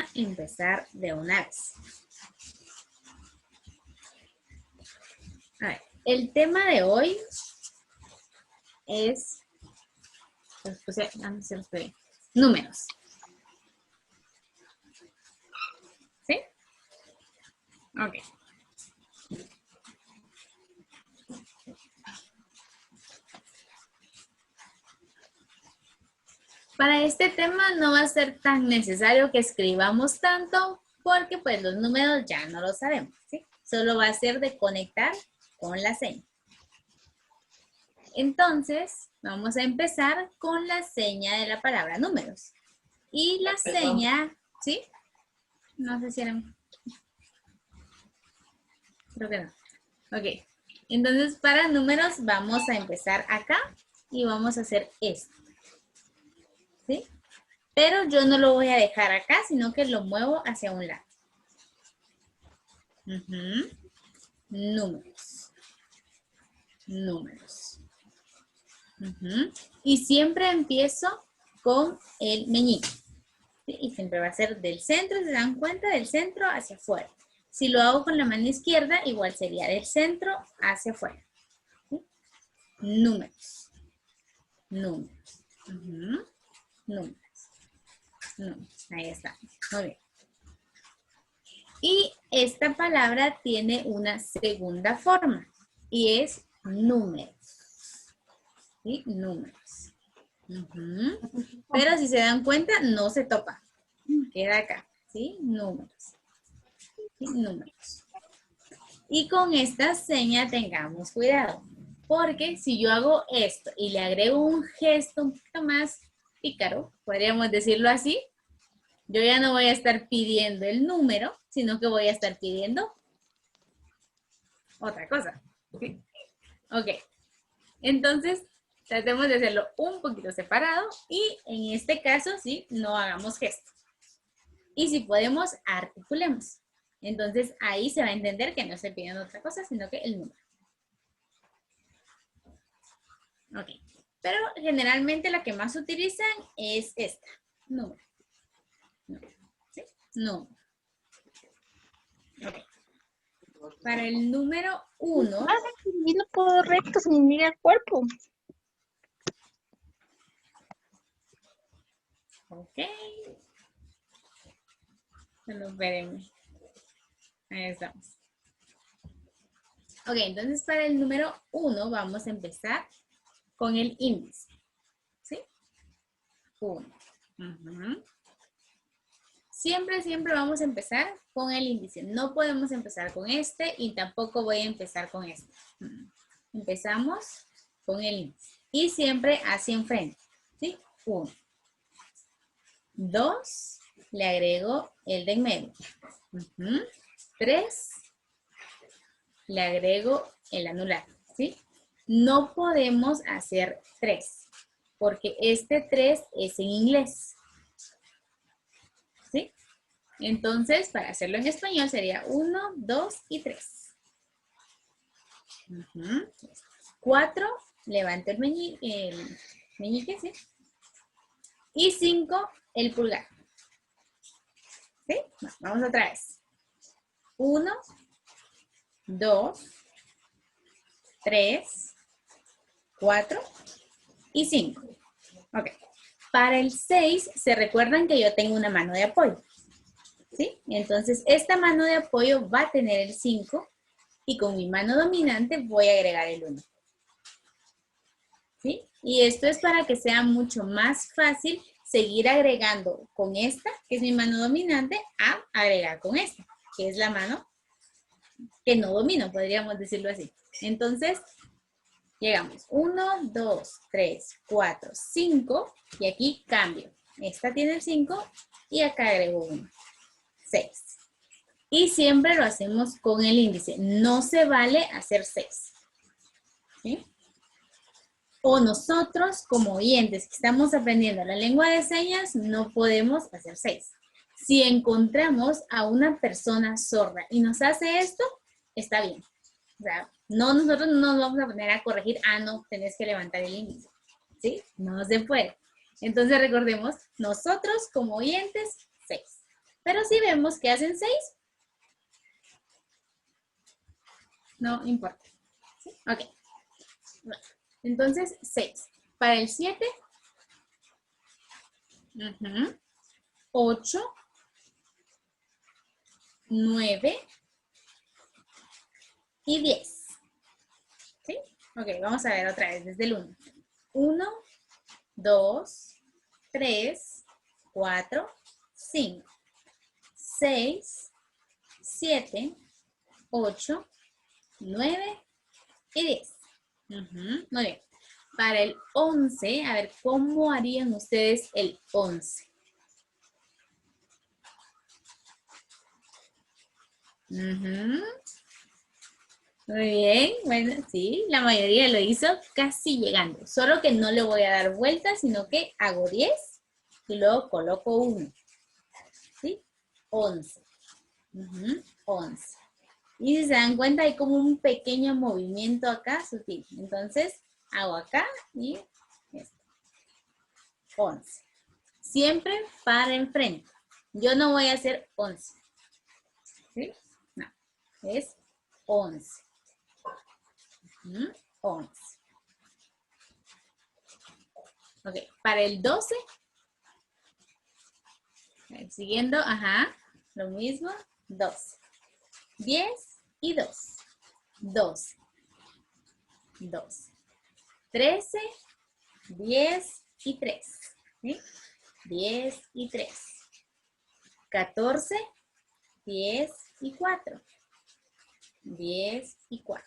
a empezar de una vez. A ver, el tema de hoy es, números. ¿Sí? Ok. Para este tema no va a ser tan necesario que escribamos tanto porque pues los números ya no los sabemos, ¿sí? Solo va a ser de conectar con la seña. Entonces, vamos a empezar con la seña de la palabra números. Y la seña, ¿sí? No sé si era... Creo que no. Ok. Entonces, para números vamos a empezar acá y vamos a hacer esto. ¿Sí? Pero yo no lo voy a dejar acá, sino que lo muevo hacia un lado. Números. Números. Y siempre empiezo con el meñique. ¿Sí? Y siempre va a ser del centro, ¿se dan cuenta? Del centro hacia afuera. Si lo hago con la mano izquierda, igual sería del centro hacia afuera. ¿Sí? Números. Números. Números. Números. Ahí está. Muy bien. Y esta palabra tiene una segunda forma y es números. ¿Sí? Números. Pero si se dan cuenta, no se topa. Queda acá. ¿Sí? Números. ¿Sí? Números. Y con esta seña tengamos cuidado. Porque si yo hago esto y le agrego un gesto un poquito más pícaro, podríamos decirlo así, yo ya no voy a estar pidiendo el número, sino que voy a estar pidiendo otra cosa. ¿Sí? Ok. Entonces, tratemos de hacerlo un poquito separado y en este caso, sí, no hagamos gesto. Y si podemos, articulemos. Entonces, ahí se va a entender que no estoy pidiendo otra cosa, sino que el número. Ok. Pero generalmente la que más utilizan es esta. Número. Número. ¿Sí? Número. Ok. Para el número 1. Y no puedo recto, se me mira el cuerpo. Ok. Solo espérenme. Ahí estamos. Ok, entonces para el número 1 vamos a empezar con el índice. ¿Sí? 1. Siempre vamos a empezar con el índice. No podemos empezar con este y tampoco voy a empezar con este. Empezamos con el índice. Y siempre hacia enfrente. ¿Sí? 1. 2. Le agrego el de en medio. 3. Le agrego el anular. ¿Sí? No podemos hacer 3. Porque este 3 es en inglés. ¿Sí? Entonces, para hacerlo en español sería 1, 2 y 3. 4, levanto el meñique, ¿sí? Y 5, el pulgar. ¿Sí? Vamos otra vez. 1, 2, 3, 4 y 5. Ok. Para el 6, se recuerdan que yo tengo una mano de apoyo. ¿Sí? Entonces, esta mano de apoyo va a tener el 5 y con mi mano dominante voy a agregar el 1. ¿Sí? Y esto es para que sea mucho más fácil seguir agregando con esta, que es mi mano dominante, a agregar con esta, que es la mano que no domino, podríamos decirlo así. Entonces, llegamos 1, 2, 3, 4, 5 y aquí cambio. Esta tiene el 5 y acá agrego 1. 6. Y siempre lo hacemos con el índice. No se vale hacer 6. ¿Sí? O nosotros, como oyentes que estamos aprendiendo la lengua de señas, no podemos hacer 6. Si encontramos a una persona sorda y nos hace esto, está bien. O sea, nosotros no nos vamos a poner a corregir, no, tenés que levantar el índice. ¿Sí? No se puede. Entonces recordemos, nosotros como oyentes, 6. Pero si vemos que hacen 6, no importa. ¿Sí? Ok. Bueno, entonces, 6. Para el 7, 8, 9 y 10. ¿Sí? Ok, vamos a ver otra vez desde el 1. 1, 2, 3, 4, 5, 6, 7, 8, 9 y 10. Muy bien. Para el 11, a ver, ¿cómo harían ustedes el 11? Muy bien, bueno, sí, la mayoría lo hizo casi llegando. Solo que no le voy a dar vueltas, sino que hago 10 y luego coloco 1. ¿Sí? 11. 11. Y si se dan cuenta, hay como un pequeño movimiento acá sutil. Entonces, hago acá y esto. 11. Siempre para enfrente. Yo no voy a hacer 11. ¿Sí? No. Es 11. 11. Ok. Para el 12. Siguiendo, lo mismo. 12. 10 y 2. 12. 12. 13. 10 y 3. ¿Sí? 10 y 3. 14, 10 y 4. 10 y 4.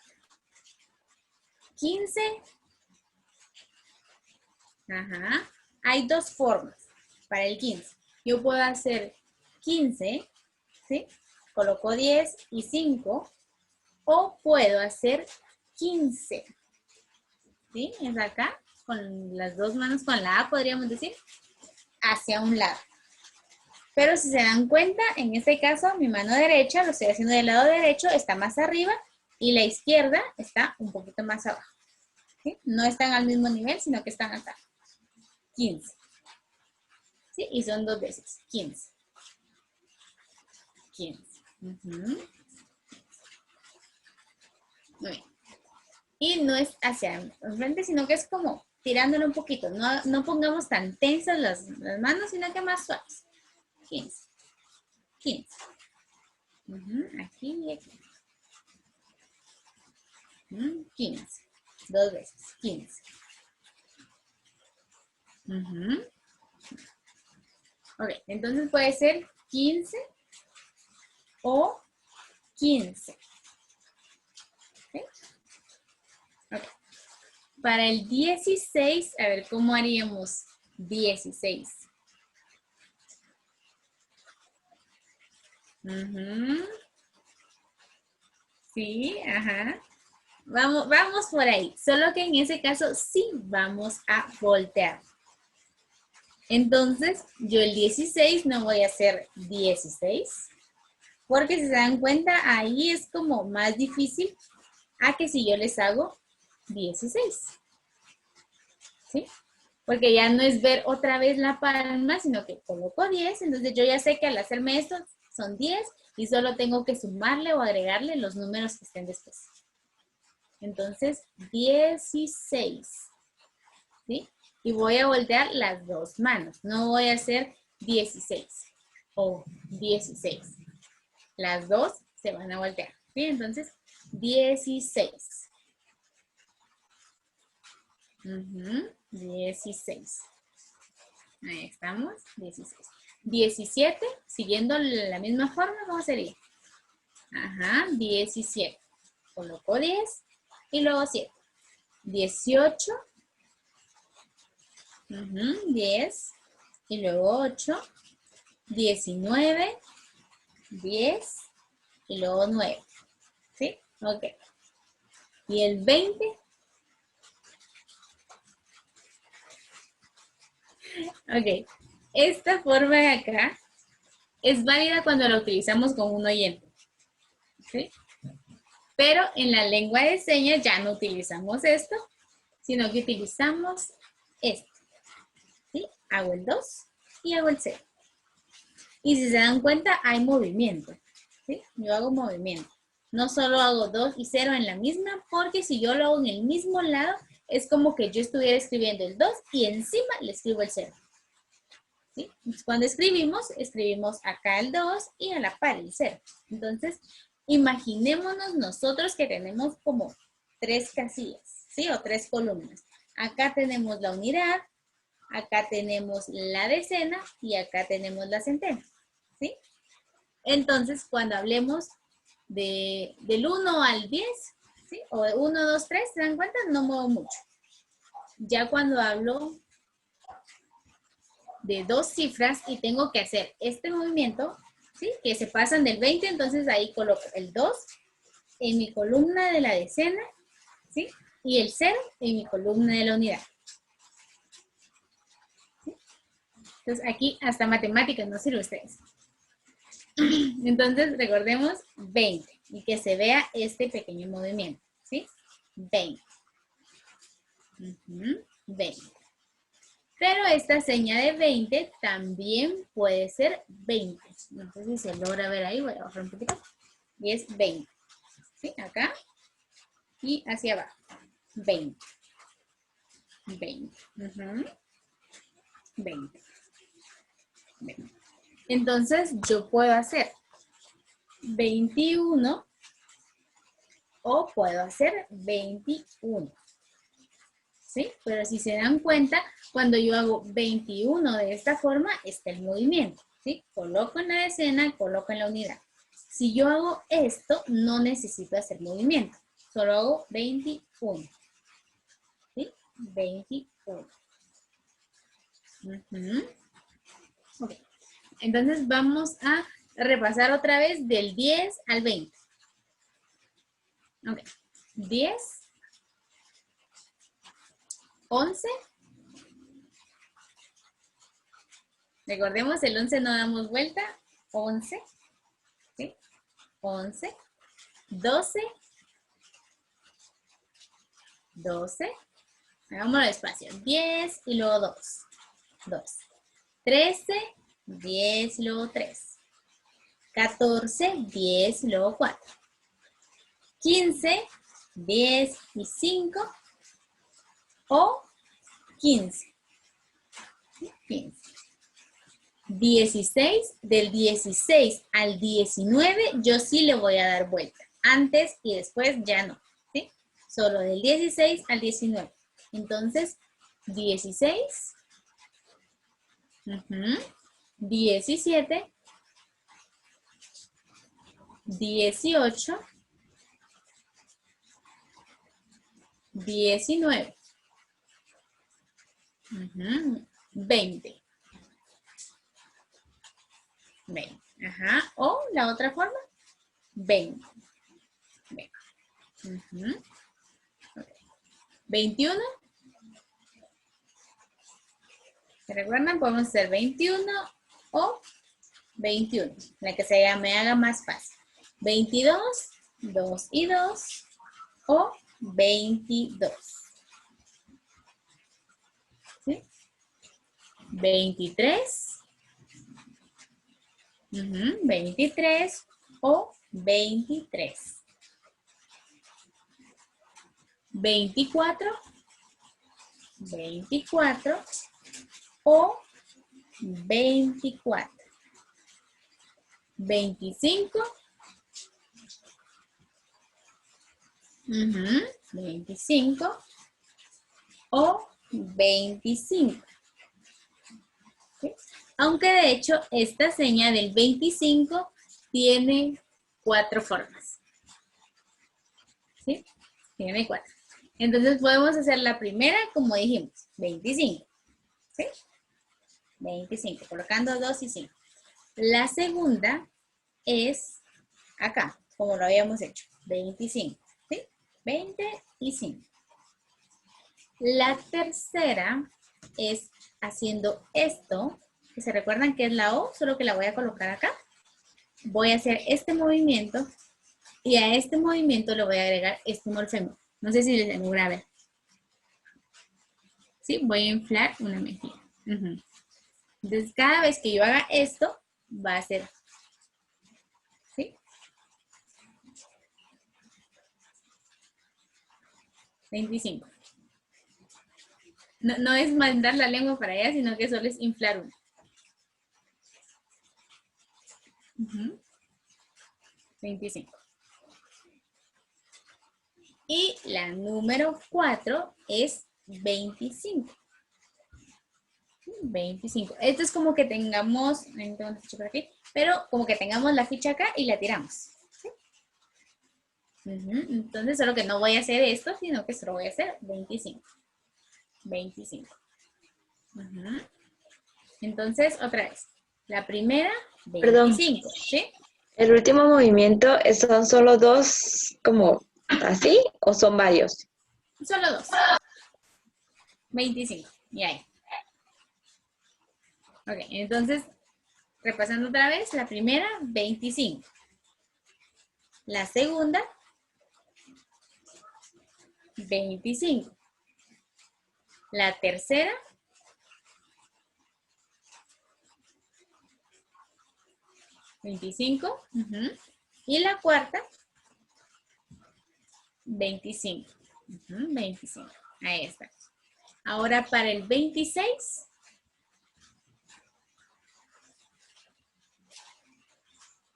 15. Hay dos formas para el 15. Yo puedo hacer 15, ¿sí? Coloco 10 y 5. O puedo hacer 15. ¿Sí? Es acá, con las dos manos, con la A podríamos decir, hacia un lado. Pero si se dan cuenta, en este caso, mi mano derecha, lo estoy haciendo del lado derecho, está más arriba y la izquierda está un poquito más abajo. ¿Sí? No están al mismo nivel, sino que están acá. 15. ¿Sí? Y son dos veces. 15. 15. Muy bien. Y no es hacia enfrente, sino que es como tirándolo un poquito. No pongamos tan tensas las manos, sino que más suaves. 15. 15. Aquí y aquí. 15. Dos veces. 15. Ok, entonces puede ser 15 o 15. ¿Okay? Okay. Para el 16, a ver, ¿cómo haríamos 16? Sí, Vamos por ahí. Solo que en ese caso sí vamos a voltear. Entonces, yo el 16 no voy a hacer 16. Porque si se dan cuenta, ahí es como más difícil a que si yo les hago 16. ¿Sí? Porque ya no es ver otra vez la palma, sino que coloco 10. Entonces yo ya sé que al hacerme esto son 10 y solo tengo que sumarle o agregarle los números que estén después. Entonces, 16. ¿Sí? Y voy a voltear las dos manos. No voy a hacer 16 o 16. Las dos se van a voltear. ¿Sí? Entonces, 16. 16. Ahí estamos. 16. 17, siguiendo la misma forma, ¿cómo sería? 17. Coloco 10 y luego 7. 18. 10 y luego 8. 19. 10 y luego 9. ¿Sí? Ok. Y el 20. Ok. Esta forma de acá es válida cuando la utilizamos con un oyente. ¿Sí? Pero en la lengua de señas ya no utilizamos esto, sino que utilizamos esto. ¿Sí? Hago el 2 y hago el 0. Y si se dan cuenta, hay movimiento, ¿sí? Yo hago movimiento. No solo hago 2 y 0 en la misma, porque si yo lo hago en el mismo lado, es como que yo estuviera escribiendo el 2 y encima le escribo el 0. ¿Sí? Entonces, cuando escribimos acá el 2 y a la par el 0. Entonces, imaginémonos nosotros que tenemos como 3 casillas, ¿sí? O 3 columnas. Acá tenemos la unidad, acá tenemos la decena y acá tenemos la centena, ¿sí? Entonces, cuando hablemos del 1 al 10, ¿sí? O de 1, 2, 3, ¿se dan cuenta? No muevo mucho. Ya cuando hablo de 2 cifras y tengo que hacer este movimiento, ¿sí? Que se pasan del 20, entonces ahí coloco el 2 en mi columna de la decena, ¿sí? Y el 0 en mi columna de la unidad. ¿Sí? Entonces aquí hasta matemáticas no sirve ustedes. Entonces recordemos 20 y que se vea este pequeño movimiento, ¿sí? 20. 20. Pero esta seña de 20 también puede ser 20. No sé si se logra ver ahí, voy a bajar un poquito. Y es 20. ¿Sí? Acá y hacia abajo. 20. 20. 20. 20. Entonces yo puedo hacer 21 o puedo hacer 21. ¿Sí? Pero si se dan cuenta, cuando yo hago 21 de esta forma, está el movimiento, ¿sí? Coloco en la decena, coloco en la unidad. Si yo hago esto, no necesito hacer movimiento. Solo hago 21. ¿Sí? 21. Okay. Entonces vamos a repasar otra vez del 10 al 20. Ok. 10. 11. Recordemos, el 11 no damos vuelta. 11. ¿Sí? 11. 12. 12. Hagámoslo despacio. 10 y luego 2. 2. 13. 10 y luego 3. 14. 10 y luego 4. 15. 10 y 5. O 15. 15. 16, del 16 al 19, yo sí le voy a dar vuelta. Antes y después ya no, ¿sí? Solo del 16 al 19. Entonces, 16, 17, 18, 19, 20. 20. Ajá. O la otra forma, 20. 20. Okay. 21. ¿Se recuerdan? Podemos hacer 21 o 21. La que me haga más fácil. 22, 2 y 2 o 22. ¿Sí? 23. 23 o 23. 24. 24 o 24. 25. 25 o 25. ¿Sí? Aunque de hecho esta seña del 25 tiene 4 formas. ¿Sí? Tiene 4. Entonces podemos hacer la primera como dijimos, 25. ¿Sí? 25, colocando 2 y 5. La segunda es acá, como lo habíamos hecho, 25. ¿Sí? 25. La tercera es haciendo esto, que se recuerdan que es la O, solo que la voy a colocar acá. Voy a hacer este movimiento y a este movimiento le voy a agregar este morfema. No sé si les logra ver. ¿Sí? Voy a inflar una mejilla. Entonces, cada vez que yo haga esto, va a ser, ¿sí? 25. No, no es mandar la lengua para allá, sino que solo es inflar uno. 25. Y la número 4 es 25. 25. Esto es como que tengamos, entonces, por aquí, pero como que tengamos la ficha acá y la tiramos. ¿Sí? Entonces, solo que no voy a hacer esto, sino que solo voy a hacer 25. 25. Entonces, otra vez. La primera, 25. Perdón, ¿Sí? el último movimiento son solo dos, como así, o son varios. Solo dos. 25. Y ahí. Ok, entonces, repasando otra vez, la primera, 25. La segunda, 25. La tercera, 25. Y la cuarta, 25. 25. Ahí está. Ahora para el 26,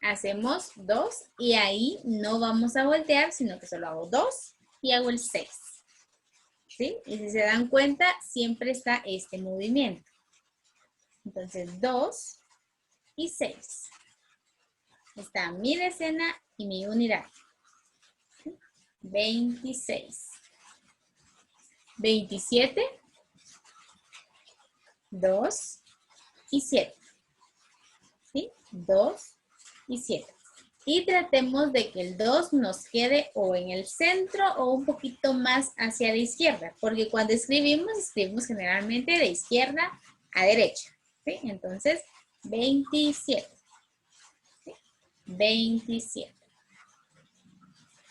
hacemos 2 y ahí no vamos a voltear, sino que solo hago 2 y hago el 6. ¿Sí? Y si se dan cuenta, siempre está este movimiento. Entonces 2 y 6. Está mi decena y mi unidad. 26. 27, 2 y 7. ¿Sí? 2 y 7. Y tratemos de que el 2 nos quede o en el centro o un poquito más hacia la izquierda, porque cuando escribimos generalmente de izquierda a derecha. ¿Sí? Entonces, 27. ¿Sí? 27.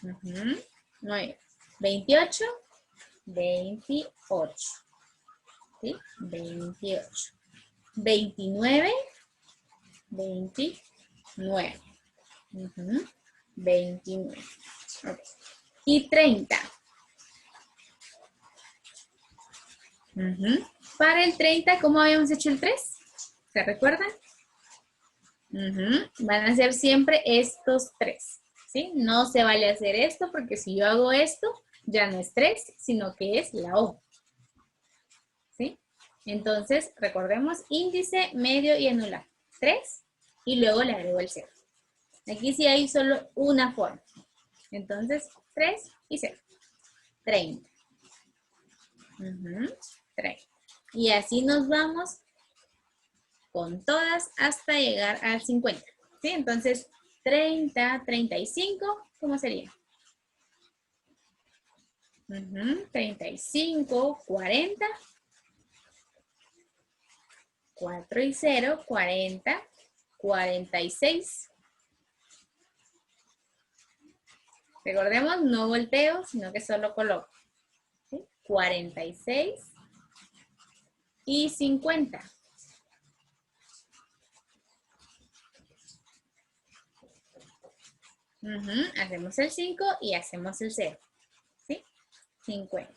Muy bien. 28, 28. ¿Sí? 28. 29, 29. 29. Okay. Y 30. Para el 30, ¿cómo habíamos hecho el 3? ¿Se recuerdan? Van a ser siempre estos 3. ¿Sí? No se vale hacer esto porque si yo hago esto, ya no es 3, sino que es la O. ¿Sí? Entonces, recordemos índice, medio y anular. 3 y luego le agrego el 0. Aquí sí hay solo una forma. Entonces, 3 y 0. 30. 30. Y así nos vamos con todas hasta llegar al 50. ¿Sí? Entonces, 30, 35, ¿cómo sería? 35, 40. 4 y 0, 40, 46. Recordemos, no volteo, sino que solo coloco. ¿Sí? 46 y 50. Hacemos el 5 y hacemos el 0. ¿Sí? 50.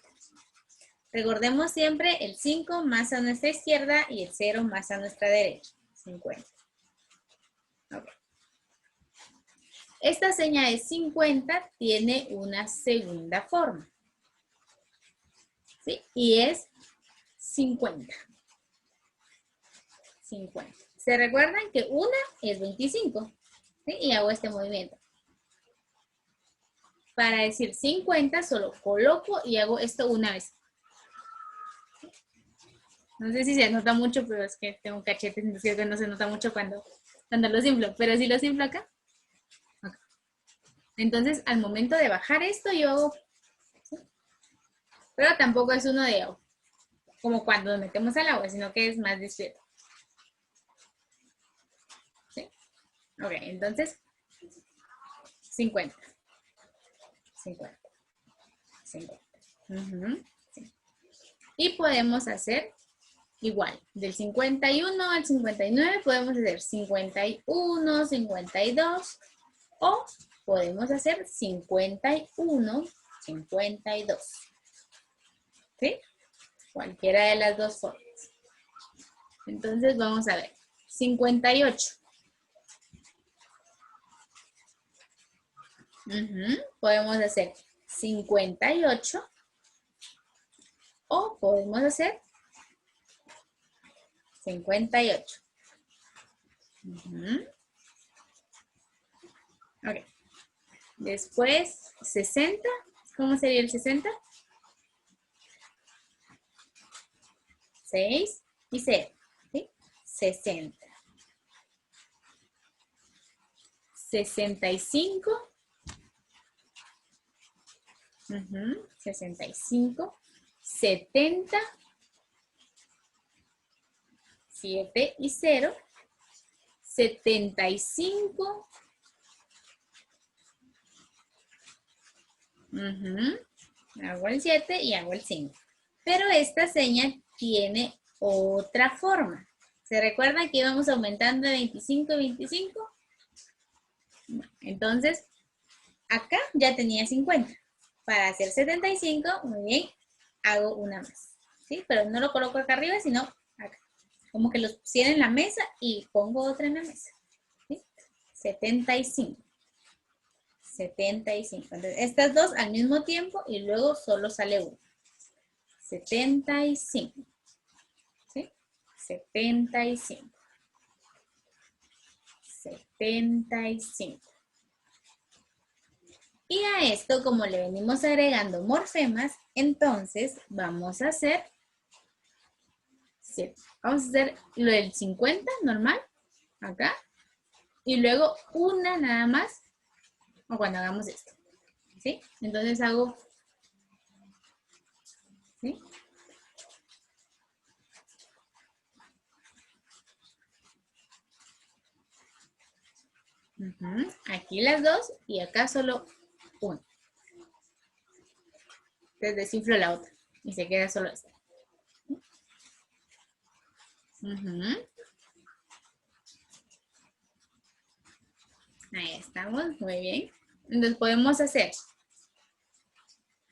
Recordemos siempre el 5 más a nuestra izquierda y el 0 más a nuestra derecha. 50. Okay. Esta seña de 50 tiene una segunda forma. ¿Sí? Y es 50. 50. ¿Se recuerdan que una es 25? ¿Sí? Y hago este movimiento. Para decir 50, solo coloco y hago esto una vez. No sé si se nota mucho, pero es que tengo cachetes, entonces que no se nota mucho cuando lo inflo. Pero si lo inflo acá. Okay. Entonces, al momento de bajar esto, yo hago... ¿sí? Pero tampoco es uno de como cuando nos metemos al agua, sino que es más discreto. ¿Sí? Ok, entonces, 50. 50. 50. Sí. Y podemos hacer Igual, del 51 al 59 podemos hacer 51, 52 o podemos hacer 51, 52. ¿Sí? Cualquiera de las dos formas. Entonces vamos a ver. 58. Podemos hacer 58 o podemos hacer 58. Ok. Después, 60. ¿Cómo sería el 60? 6 y 0. ¿Sí? 60. 65. 65. 70. 7 y 0. 75. Hago el 7 y hago el 5. Pero esta seña tiene otra forma. ¿Se recuerdan que íbamos aumentando de 25 a 25? Entonces, acá ya tenía 50. Para hacer 75, muy bien, hago una más. ¿Sí? Pero no lo coloco acá arriba, sino acá. Como que los pusiera en la mesa y pongo otra en la mesa. ¿Sí? 75. 75. Entonces, estas dos al mismo tiempo y luego solo sale uno. 75. ¿Sí? 75. 75. Y a esto, como le venimos agregando morfemas, entonces vamos a hacer, ¿sí? Vamos a hacer lo del 50 normal, acá, y luego una nada más, o cuando hagamos esto, ¿sí? Entonces hago, ¿sí? Aquí las dos y acá solo una. Entonces desinflo la otra y se queda solo esta. Ahí estamos, muy bien. Entonces podemos hacer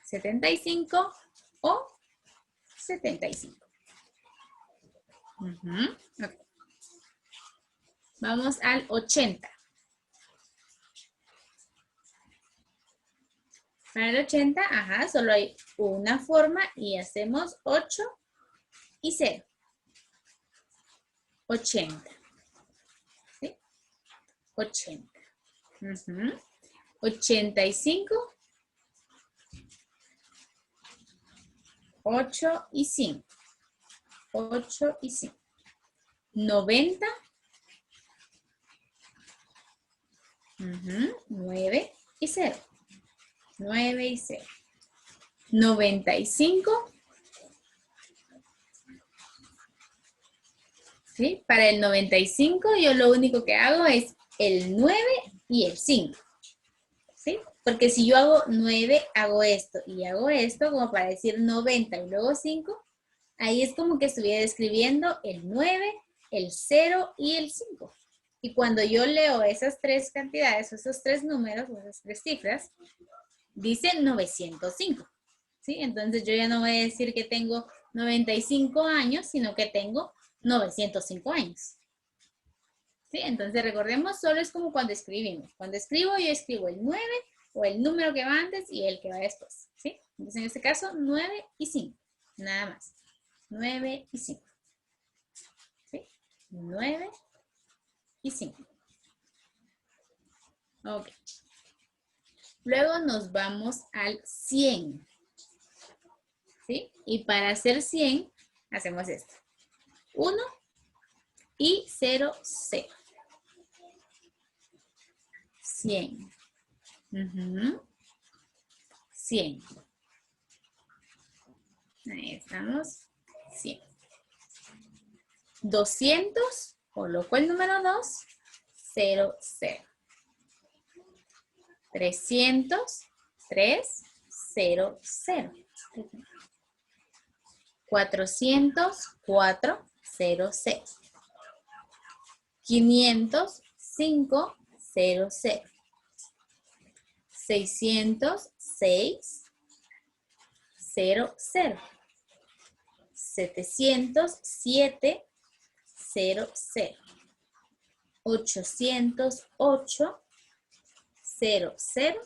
75 o 75. Okay. Vamos al 80. Para el 80, solo hay una forma y hacemos 8 y 0. 80. ¿Sí? 80. 85. 8 y 5. 8 y 5. 90. 9 y 0. 9 y 0. 95. ¿Sí? Para el 95 yo lo único que hago es el 9 y el 5. ¿Sí? Porque si yo hago 9, hago esto y hago esto como para decir 90 y luego 5, ahí es como que estuviera escribiendo el 9, el 0 y el 5. Y cuando yo leo esas tres cantidades, esos tres números, esas tres cifras, dice 905. ¿Sí? Entonces yo ya no voy a decir que tengo 95 años, sino que tengo 905 años. ¿Sí? Entonces recordemos, solo es como cuando escribimos. Cuando escribo, yo escribo el 9 o el número que va antes y el que va después. ¿Sí? Entonces en este caso, 9 y 5. Nada más. 9 y 5. ¿Sí? 9 y 5. Ok. Luego nos vamos al 100. ¿Sí? Y para hacer 100, hacemos esto. 1 y 0, 0. 100. 100. Ahí estamos. 100. 200, coloco el número 2, 0, 0. 300, 3, 0, 0. 404, 0, 0. 505, 0, 0. 606, 0, 0. 707, 0, 0. 808, 0, 0.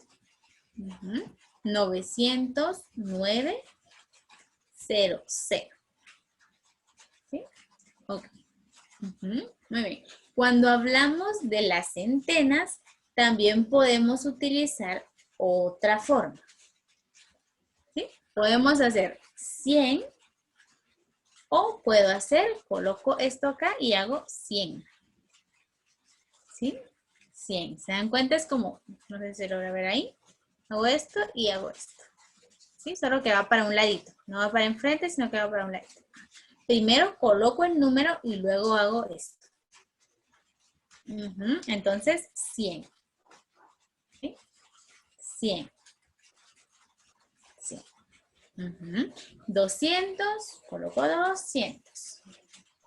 909, 0, 0. ¿Sí? Ok. Muy bien. Cuando hablamos de las centenas, también podemos utilizar otra forma. ¿Sí? Podemos hacer 100 o puedo hacer, coloco esto acá y hago 100. ¿Sí? 100. ¿Se dan cuenta? Es como, no sé si se logra ver ahí. Hago esto y hago esto. ¿Sí? Solo que va para un ladito. No va para enfrente, sino que va para un ladito. Primero coloco el número y luego hago esto. Entonces, 100. ¿Sí? 100. 100. 200, coloco 200.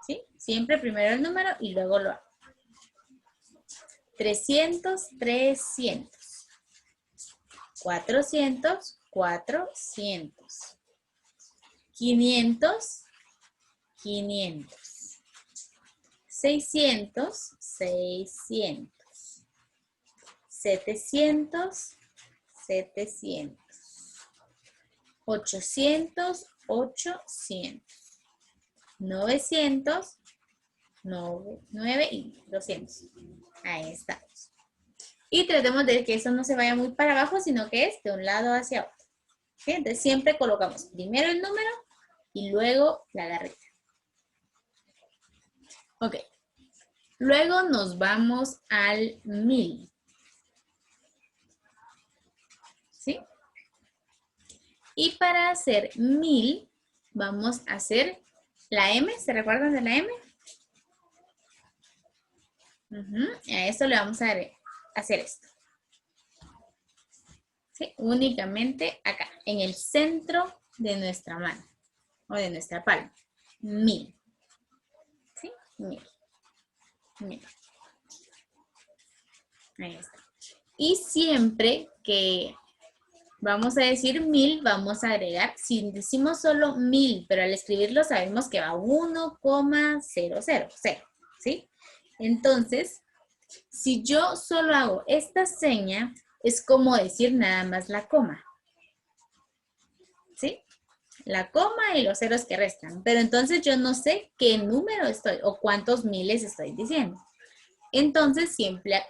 ¿Sí? Siempre primero el número y luego lo hago. 300, 300. 400, 400. 500, 500. 600, 600. 700, 700. 800, 800. 900, 9 y 200. Ahí estamos. Y tratemos de que eso no se vaya muy para abajo, sino que es de un lado hacia otro. ¿Sí? Entonces siempre colocamos primero el número y luego la garrita. Ok. Luego nos vamos al 1000. ¿Sí? Y para hacer 1000, vamos a hacer la M. ¿Se recuerdan de la M? A eso le vamos a hacer esto. ¿Sí? Únicamente acá, en el centro de nuestra mano o de nuestra palma. 1000. ¿Sí? 1000. 1000. Ahí está. Y siempre que vamos a decir 1000, vamos a agregar, si decimos solo 1000, pero al escribirlo sabemos que va 1,000, ¿sí? Entonces, si yo solo hago esta seña, es como decir nada más la coma. ¿Sí? La coma y los ceros que restan. Pero entonces yo no sé qué número estoy o cuántos miles estoy diciendo. Entonces siempre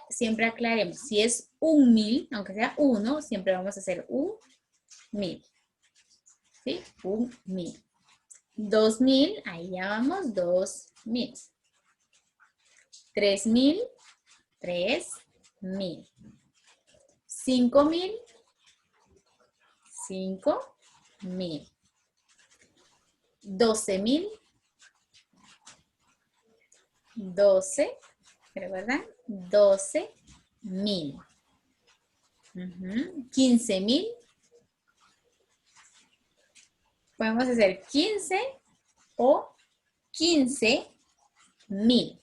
aclaremos. Si es 1000, aunque sea 1, siempre vamos a hacer 1000. ¿Sí? 1000. 2000, ahí ya vamos, 2000. 3000, 3000. 5000, 5000. 12000, 12, ¿recuerdan? 12000. 15000. Podemos hacer 15 o 15000.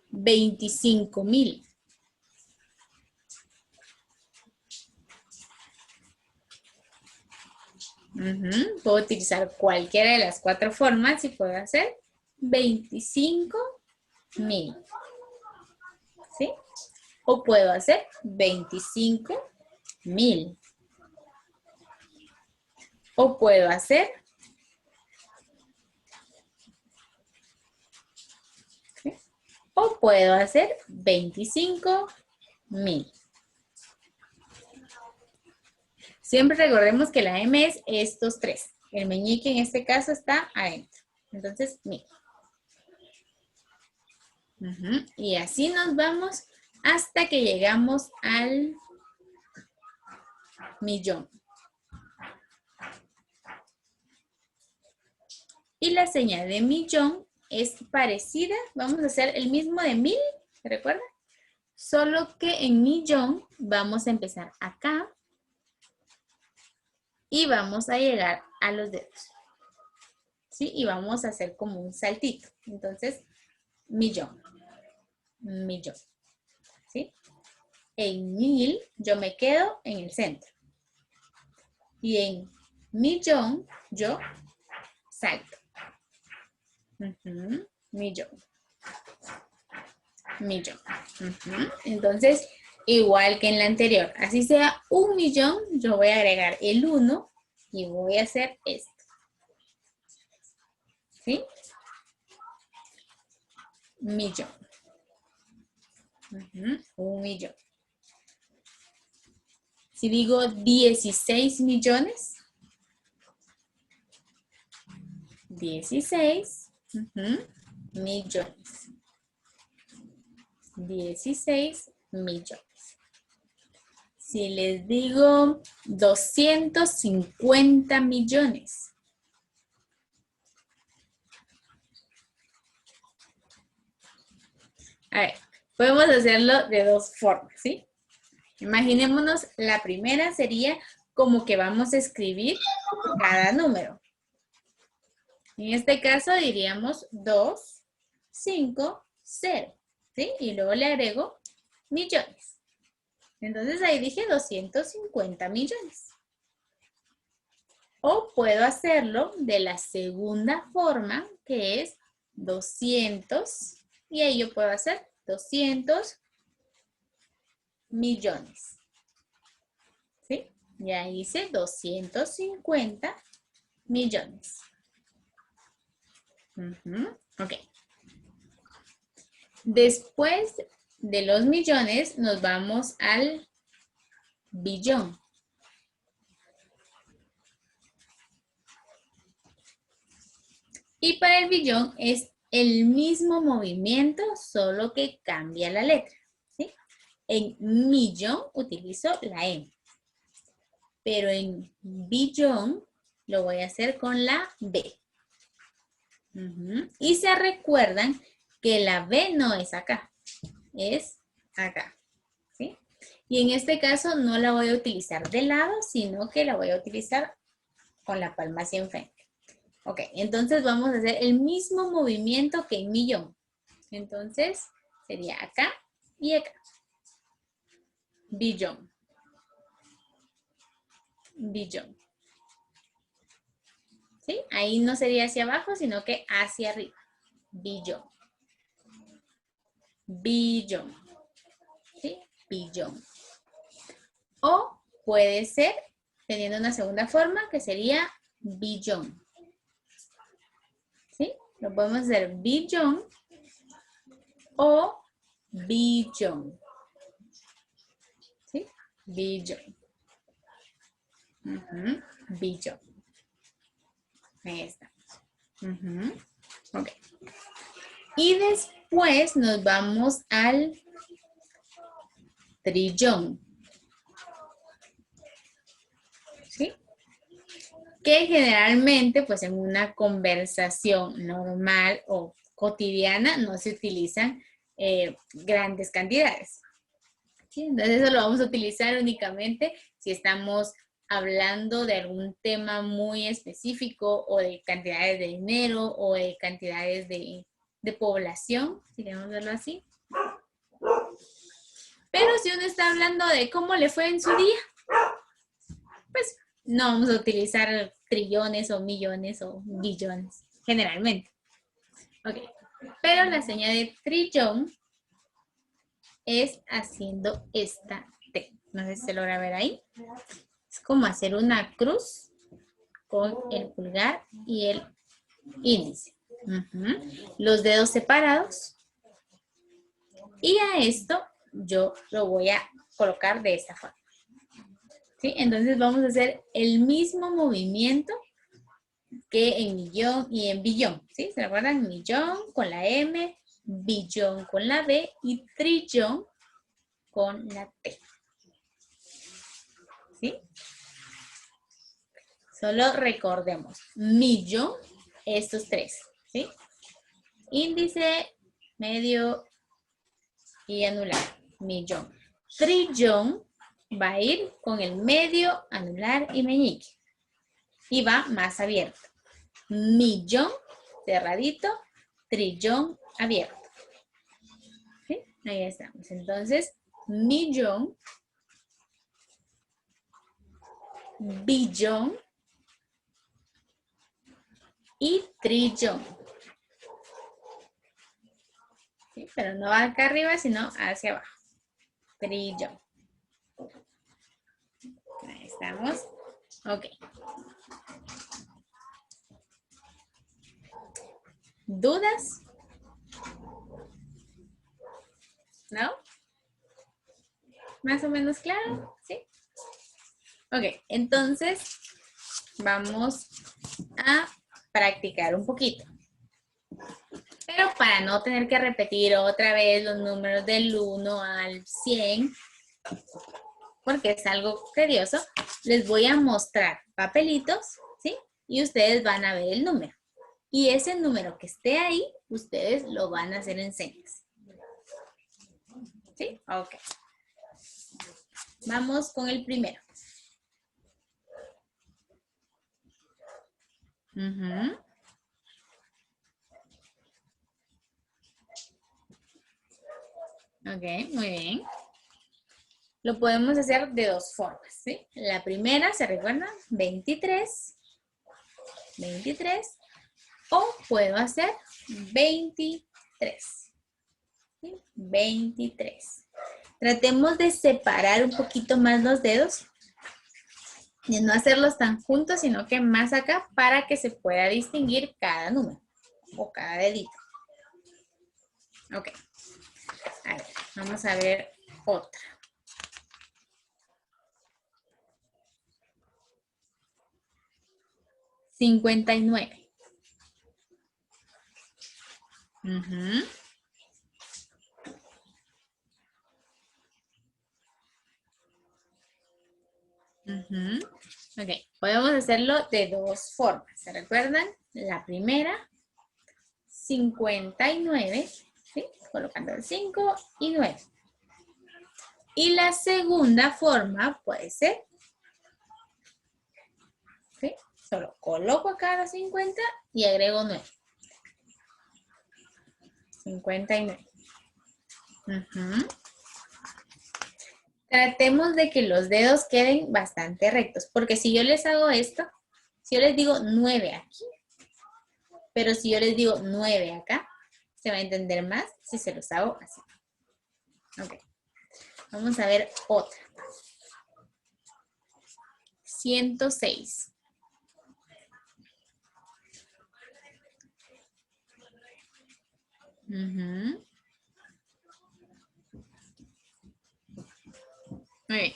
25000. Puedo utilizar cualquiera de las 4 formas y puedo hacer 25000. ¿Sí? O puedo hacer 25000. O puedo hacer, ¿sí? O puedo hacer 25000. Siempre recordemos que la M es estos 3. El meñique en este caso está adentro. Entonces, 1000. Y así nos vamos hasta que llegamos al millón. Y la señal de millón es parecida. Vamos a hacer el mismo de 1000, ¿se recuerdan? Solo que en millón vamos a empezar acá. y vamos a llegar a los dedos. ¿Sí? Y vamos a hacer como un saltito. Entonces, millón, millón. ¿Sí? En 1000 yo me quedo en el centro. Y en millón yo salto. Millón. Millón. Entonces, igual que en la anterior, así sea 1.000.000, yo voy a agregar el 1 y voy a hacer esto. ¿Sí? Millón. 1.000.000. Si digo 16 millones, 16 millones. 16 millones. Si les digo 250 millones. A ver, podemos hacerlo de dos formas, ¿sí? Imaginémonos, la primera sería como que vamos a escribir cada número. En este caso diríamos 2, 5, 0, ¿sí? Y luego le agrego millones. Entonces ahí dije 250 millones. O puedo hacerlo de la segunda forma, que es 200, y ahí yo puedo hacer 200 millones. ¿Sí? Ya hice 250 millones. Ok. Después de los millones nos vamos al billón. Y para el billón es el mismo movimiento, solo que cambia la letra. ¿Sí? En millón utilizo la M. Pero en billón lo voy a hacer con la B. Y se recuerdan que la B no es acá, es acá. ¿Sí? Y en este caso no la voy a utilizar de lado, sino que la voy a utilizar con la palma hacia enfrente. Ok, entonces vamos a hacer el mismo movimiento que en millón. Entonces sería acá y acá. Billón. Billón. ¿Sí? Ahí no sería hacia abajo, sino que hacia arriba. Billón. Billón. ¿Sí? Billón. O puede ser teniendo una segunda forma que sería billón. ¿Sí? Lo podemos hacer billón o billón. ¿Sí? Billón. Billón. Ahí está. Ok. Y después nos vamos al trillón. ¿Sí? Que generalmente, pues en una conversación normal o cotidiana no se utilizan grandes cantidades. ¿Sí? Entonces eso lo vamos a utilizar únicamente si estamos hablando de algún tema muy específico o de cantidades de dinero o de cantidades de población, si queremos verlo así. Pero si uno está hablando de cómo le fue en su día, pues no vamos a utilizar trillones o millones o billones, generalmente. Ok, pero la señal de trillón es haciendo esta T. No sé si se logra ver ahí. Es como hacer una cruz con el pulgar y el índice. Los dedos separados. Y a esto yo lo voy a colocar de esta forma. ¿Sí? Entonces vamos a hacer el mismo movimiento que en millón y en billón. ¿Sí? ¿Se recuerdan? Millón con la M, billón con la B y trillón con la T. ¿Sí? Solo recordemos. Millón, estos tres. ¿Sí? Índice, medio y anular. Millón. Trillón va a ir con el medio, anular y meñique. y va más abierto. Millón, cerradito, trillón, abierto. ¿Sí? Ahí estamos. Entonces, millón, billón y trillón. ¿Sí? Pero no acá arriba, sino hacia abajo. Trillón. Ahí estamos. Ok. ¿Dudas? ¿No? ¿Más o menos claro? ¿Sí? Ok, entonces vamos a practicar un poquito. Pero para no tener que repetir otra vez los números del 1 al 100, porque es algo tedioso, les voy a mostrar papelitos, ¿sí? Y ustedes van a ver el número. Y ese número que esté ahí, ustedes lo van a hacer en señas. ¿Sí? Ok. Vamos con el primero. Ok, muy bien. Lo podemos hacer de dos formas, ¿sí? La primera, ¿se recuerdan? 23. 23. O puedo hacer 23. ¿Sí? 23. Tratemos de separar un poquito más los dedos. De no hacerlos tan juntos, sino que más acá para que se pueda distinguir cada número o cada dedito. Ok. A ver, vamos a ver otra. 59. Ok, podemos hacerlo de dos formas. ¿Se recuerdan? La primera, 59, ¿sí? Colocando el 5 y 9. Y la segunda forma puede ser, ¿sí? Solo coloco acá los 50 y agrego 9. 59. Tratemos de que los dedos queden bastante rectos, porque si yo les hago esto, si yo les digo 9 aquí, pero si yo les digo 9 acá, se va a entender más si se los hago así. Ok. Vamos a ver otra. 106. Muy bien.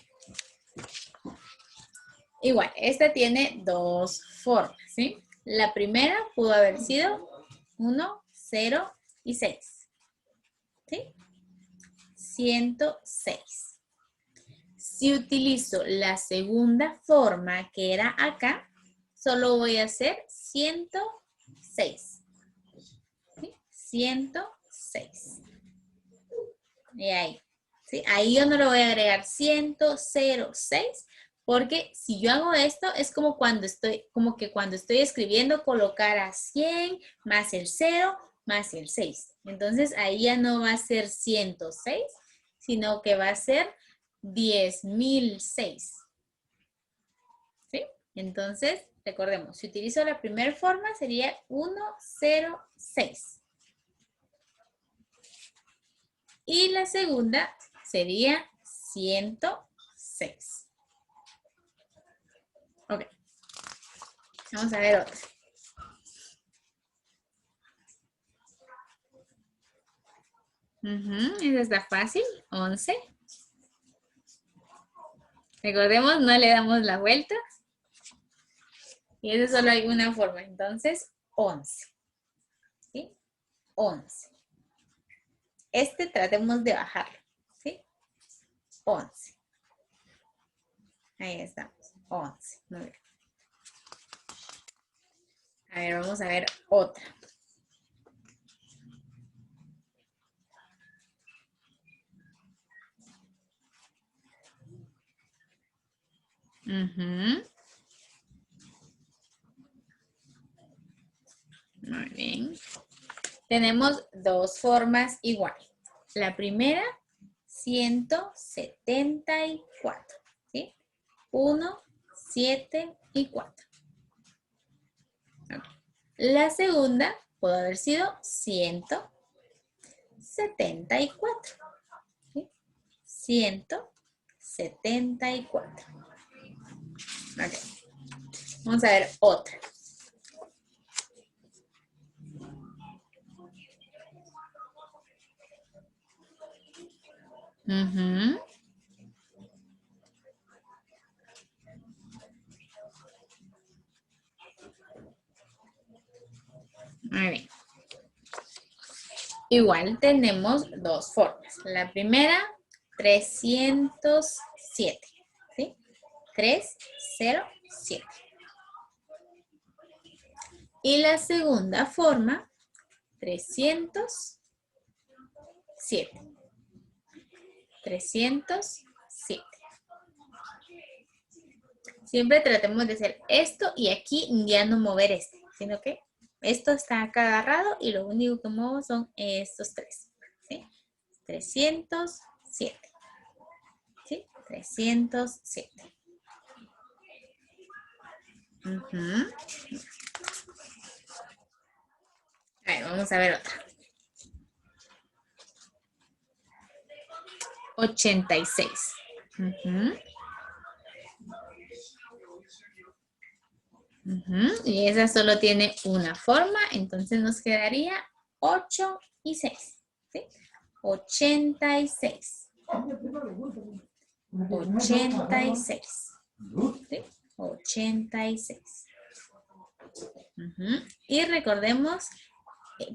Igual, esta tiene dos formas, ¿sí? La primera pudo haber sido 1, 0 y 6. ¿Sí? 106. Si utilizo la segunda forma que era acá, solo voy a hacer 106. ¿Sí? 106. Y ahí. ¿Sí? Ahí yo no le voy a agregar 106 porque si yo hago esto es como que cuando estoy escribiendo colocar a 100 más el 0 más el 6. Entonces ahí ya no va a ser 106, sino que va a ser 10.006. ¿Sí? Entonces, recordemos, si utilizo la primera forma sería 106. Y la segunda sería 106. Ok. Vamos a ver otra. Esa está fácil. 11. Recordemos, no le damos la vuelta. Y eso solo hay una forma. Entonces, 11. ¿Sí? 11. Este tratemos de bajarlo. ¿Sí? 11. Ahí estamos. 11. Muy bien. A ver, vamos a ver otra. tenemos dos formas igual. La primera, 174. ¿Sí? 1, 7 y 4. La segunda puede haber sido 174. ¿Sí? 174. Okay. Vamos a ver otra. Muy bien. Igual tenemos dos formas. La primera, 307. ¿Sí? 307. Y la segunda forma, 307. 307. Siempre tratemos de hacer esto y aquí ya no mover este, sino que esto está acá agarrado y lo único que muevo son estos tres. ¿Sí? 307. ¿Sí? 307. A ver, vamos a ver otra. 86. Y esa solo tiene una forma, entonces nos quedaría 8 y 6. ¿Sí? 86. 86. ¿Sí? 86. Y recordemos,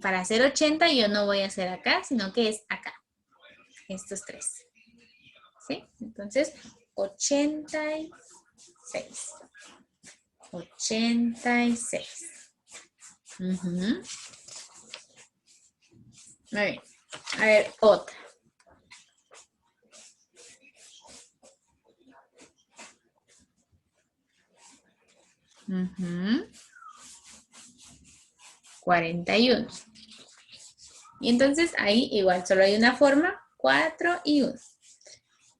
para hacer 80 yo no voy a hacer acá, sino que es acá. Estos tres. ¿Sí? Entonces, 86. 86. Muy bien. A ver, otra. Uh-huh. 41. Y entonces ahí igual solo hay una forma, 4 y 1.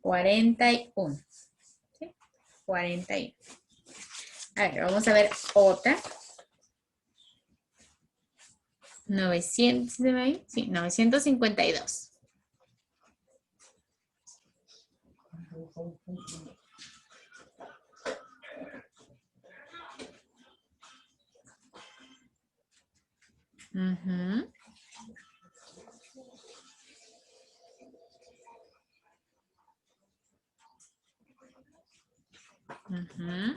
41. ¿Sí? 41. A ver, vamos a ver otra. 900, ¿se ve ahí? Sí, 952. Uh-huh. Uh-huh.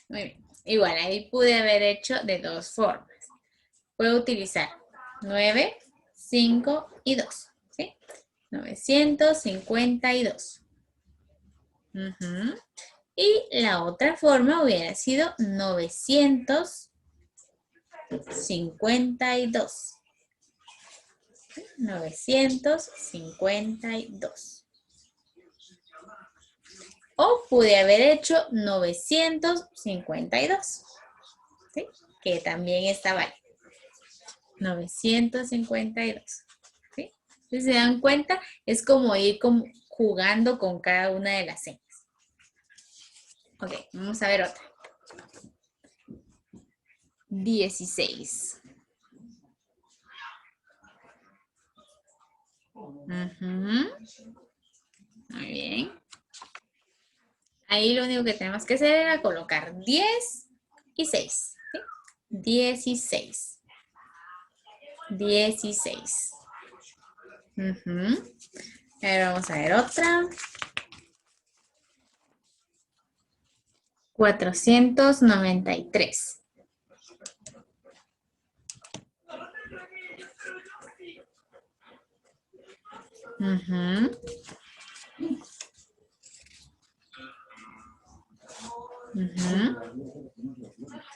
Muy bien. Igual, ahí pude haber hecho de dos formas. Puedo utilizar 9, 5 y 2. ¿Sí? 952. Uh-huh. Y la otra forma hubiera sido 952. 952. O pude haber hecho 952. ¿Sí? Que también está válido. 952. ¿Sí? Si se dan cuenta, es como ir jugando con cada una de las señas. Ok, vamos a ver otra. 16. Muy bien. Ahí lo único que tenemos que hacer era colocar 10 y 6. ¿Sí? 16. 16. Ahora vamos a ver otra. 493.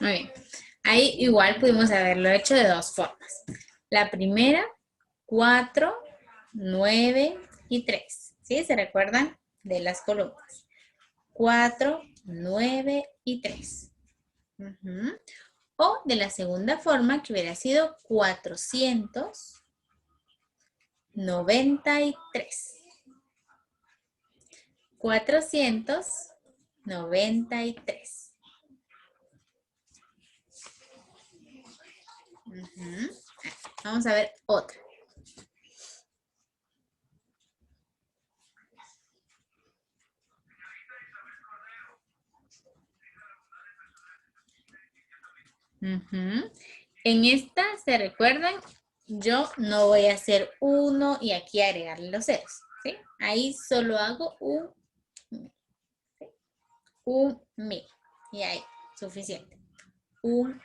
Muy bien. Ahí igual pudimos haberlo hecho de dos formas. La primera, 4, 9 y 3. ¿Sí? ¿Se recuerdan de las columnas? 4, 9 y 3. O de la segunda forma, que hubiera sido 493. 493. Vamos a ver otra. En esta, ¿se recuerdan? Yo no voy a hacer 1 y aquí agregarle los ceros, ¿sí? Ahí solo hago un 1000. Y ahí, suficiente. 1000.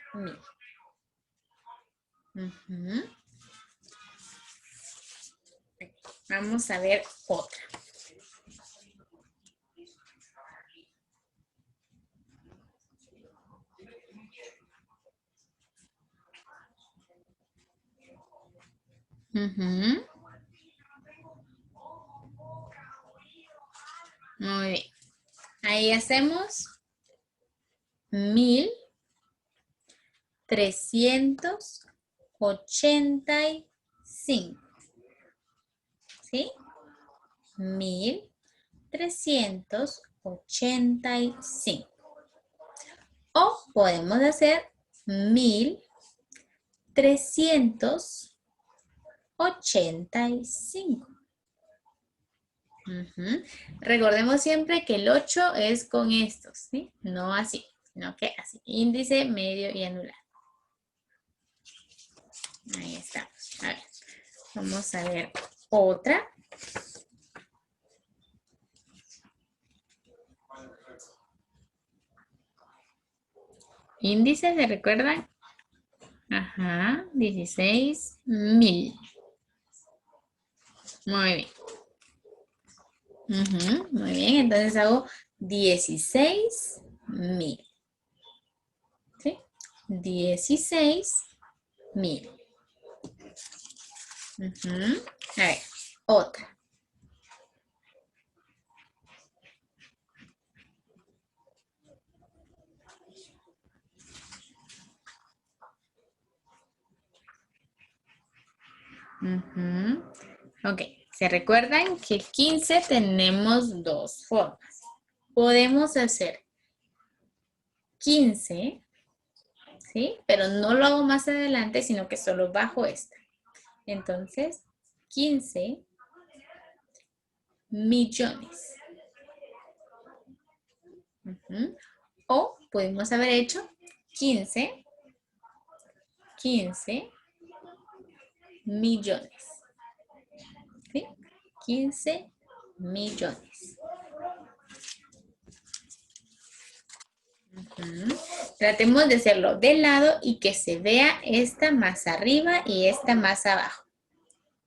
Vamos a ver otra. Muy bien. Ahí hacemos 1385. ¿Sí? 1385. O podemos hacer 1385. Recordemos siempre que el 8 es con estos, ¿sí? No así, sino que así. Índice, medio y anular. Ahí estamos. A ver, vamos a ver otra. Índice, ¿se recuerdan? Ajá, 16,000. Muy bien. Muy bien, entonces hago 16,000. ¿Sí? 16,000. A ver, otra. Ok, ¿se recuerdan que el 15 tenemos dos formas? Podemos hacer 15, ¿sí? Pero no lo hago más adelante, sino que solo bajo esta. Entonces, 15 millones. O podemos haber hecho 15 millones. ¿Sí? 15 millones. Tratemos de hacerlo de lado y que se vea esta más arriba y esta más abajo.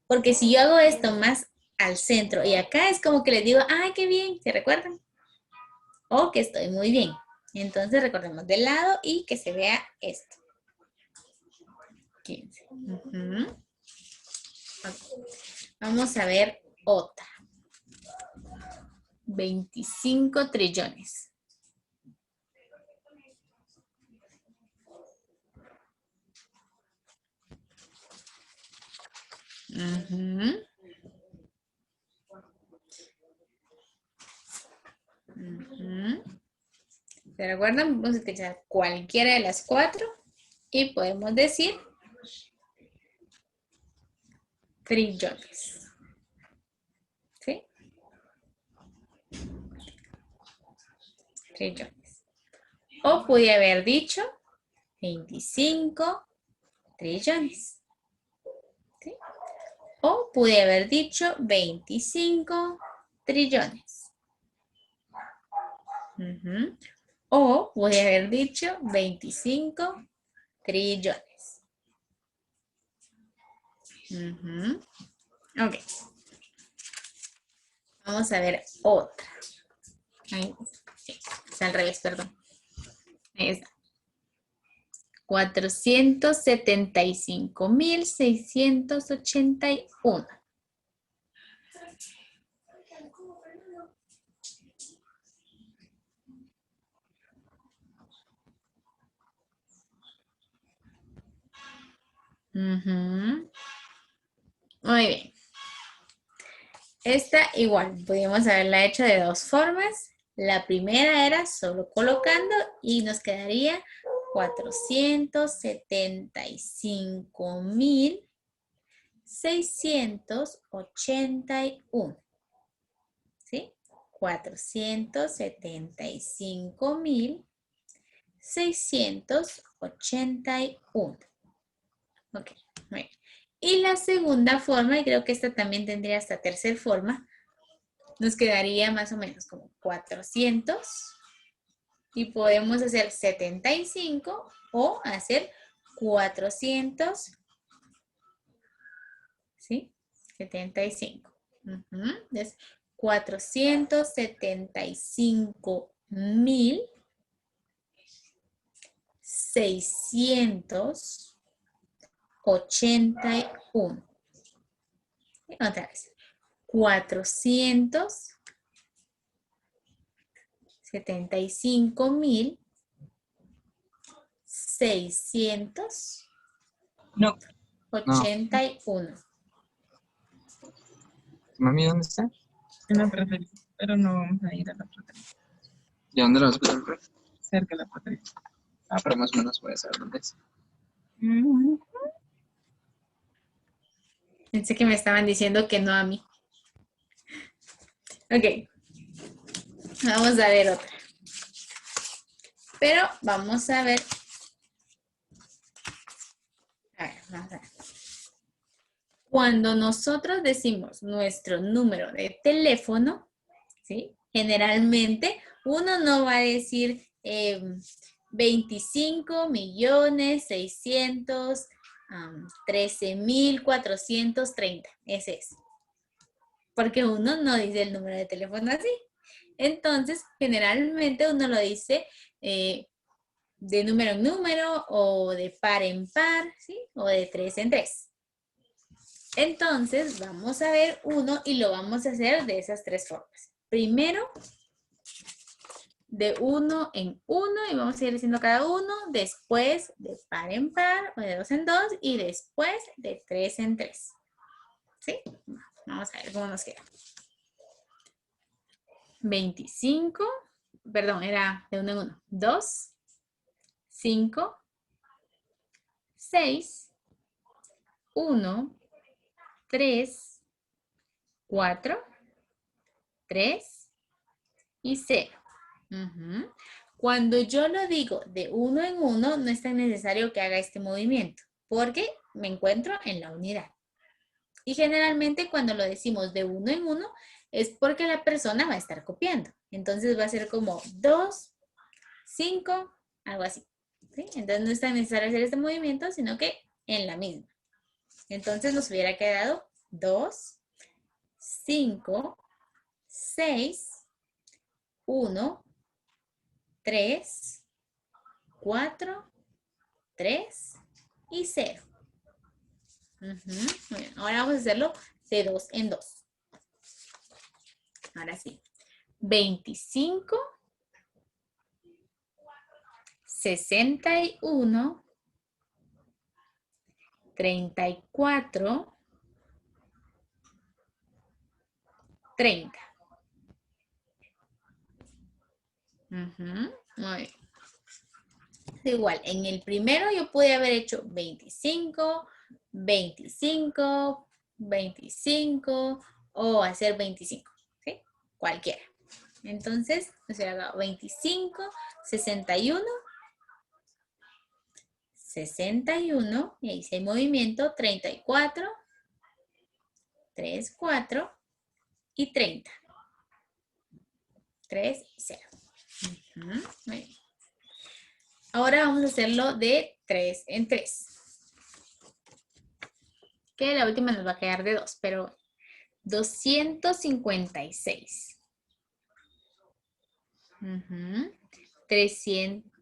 Porque si yo hago esto más al centro y acá es como que les digo, ¡ay, qué bien! ¿Se recuerdan? O que estoy muy bien. Entonces recordemos de lado y que se vea esto. 15. Okay. Vamos a ver otra. 25 trillones. ¿Se recuerdan? Vamos a utilizar cualquiera de las 4 y podemos decir trillones. ¿Sí? Trillones. O pude haber dicho 25 trillones. ¿Sí? O pude haber dicho 25 trillones. O pude haber dicho 25 trillones. Ok. Vamos a ver otra. Ahí, sí, está al revés, perdón. Ahí está. 475,681. Ujú. Muy bien. Esta igual, pudimos haberla hecho de dos formas. La primera era solo colocando y nos quedaría 475.681. ¿Sí? 475.681. Ok, muy bien. Y la segunda forma, y creo que esta también tendría hasta tercera forma, nos quedaría más o menos como 400 y podemos hacer 75 o hacer 400, ¿sí? 75. Entonces, 475.681. Y otra vez. 475.681. No. Mami, ¿dónde está? En la preferida, pero no vamos a ir a la preferida. ¿Y a dónde la vas a poner, profe? Cerca de la preferida. Ah, pero más o menos puede saber dónde es. Pensé que me estaban diciendo que no a mí. Ok. Vamos a ver otra. Pero vamos a ver. A ver, vamos a ver. Cuando nosotros decimos nuestro número de teléfono, ¿sí? Generalmente uno no va a decir 25.613.430. Ese es. Porque uno no dice el número de teléfono así. Entonces, generalmente uno lo dice de número en número o de par en par, ¿sí? O de tres en tres. Entonces, vamos a ver uno y lo vamos a hacer de esas tres formas. Primero, de uno en uno y vamos a ir haciendo cada uno. Después, de par en par o de dos en dos y después de tres en tres. ¿Sí? Vamos a ver cómo nos queda. 25, perdón, era de uno en uno. 2, 5, 6, 1, 3, 4, 3 y 0. Cuando yo lo digo de uno en uno, no es tan necesario que haga este movimiento, porque me encuentro en la unidad. Y generalmente cuando lo decimos de uno en uno, es porque la persona va a estar copiando. Entonces va a ser como 2, 5, algo así. ¿Sí? Entonces no es tan necesario hacer este movimiento, sino que en la misma. Entonces nos hubiera quedado 2, 5, 6, 1, 3, 4, 3 y 0. Muy bien. Ahora vamos a hacerlo de 2 en 2. Ahora sí. 25, 61, 34, 30. Muy bien. Igual, en el primero yo pude haber hecho 25, 25, 25 o hacer 25, ¿sí? Cualquiera. Entonces, o sea, 25, 61, 61, y ahí se hay movimiento, 34, 3, 4 y 30. 3 y 0. Muy bien. Ahora vamos a hacerlo de 3 en 3. Que la última nos va a quedar de 2, pero 256.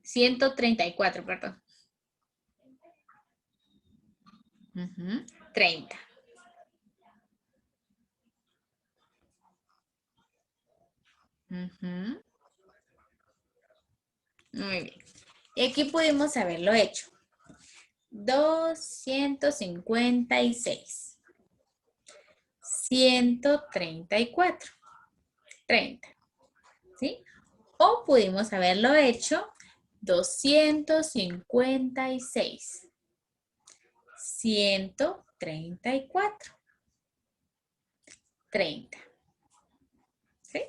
134, perdón. 30. Muy bien. Y aquí pudimos haberlo hecho. 256. 134. 30. ¿Sí? O pudimos haberlo hecho 256. 134. 30. ¿Sí?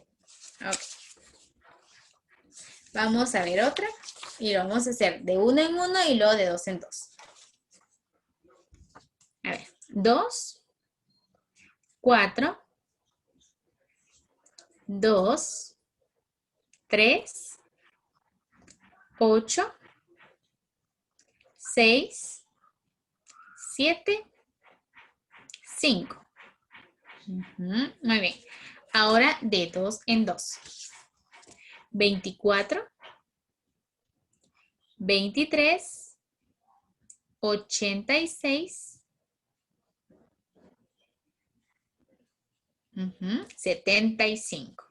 Ok. Vamos a ver otra. Y lo vamos a hacer de uno en uno y luego de dos en dos. A ver. 2, 4, 2, 3, 8, 6, 7, 5. Muy bien. Ahora de dos en dos. 24, 23, 86, 75.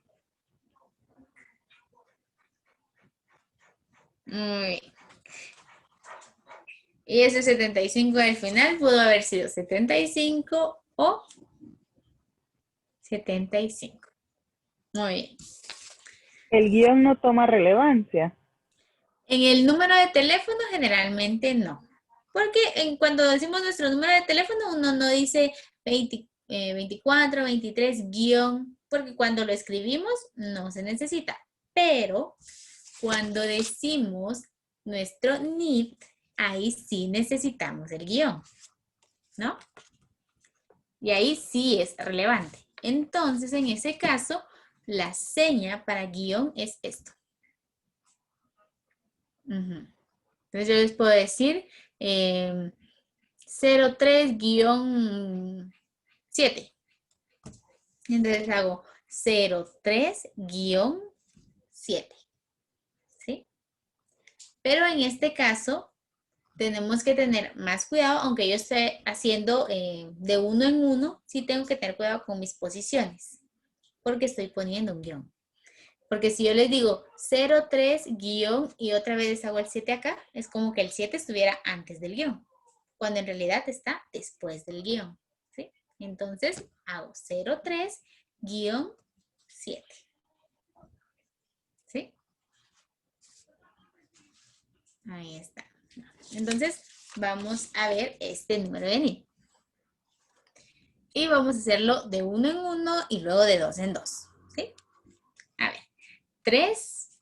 Muy bien. Y ese 75 al final pudo haber sido 75 o 75. Muy bien. El guión no toma relevancia. En el número de teléfono generalmente no. Porque cuando decimos nuestro número de teléfono uno no dice 24, 23, guión, porque cuando lo escribimos no se necesita. Pero cuando decimos nuestro NIT, ahí sí necesitamos el guión, ¿no? Y ahí sí es relevante. Entonces, en ese caso, la seña para guión es esto. Entonces, yo les puedo decir 03-7. Entonces, hago 03-7. ¿Sí? Pero en este caso, tenemos que tener más cuidado, aunque yo esté haciendo de uno en uno, sí tengo que tener cuidado con mis posiciones, porque estoy poniendo un guión. Porque si yo les digo 03 guión y otra vez hago el 7 acá, es como que el 7 estuviera antes del guión, cuando en realidad está después del guión. ¿Sí? Entonces hago 03 guión 7. ¿Sí? Ahí está. Entonces vamos a ver este número de NID. Y vamos a hacerlo de uno en uno y luego de dos en dos. ¿Sí? A ver. 3,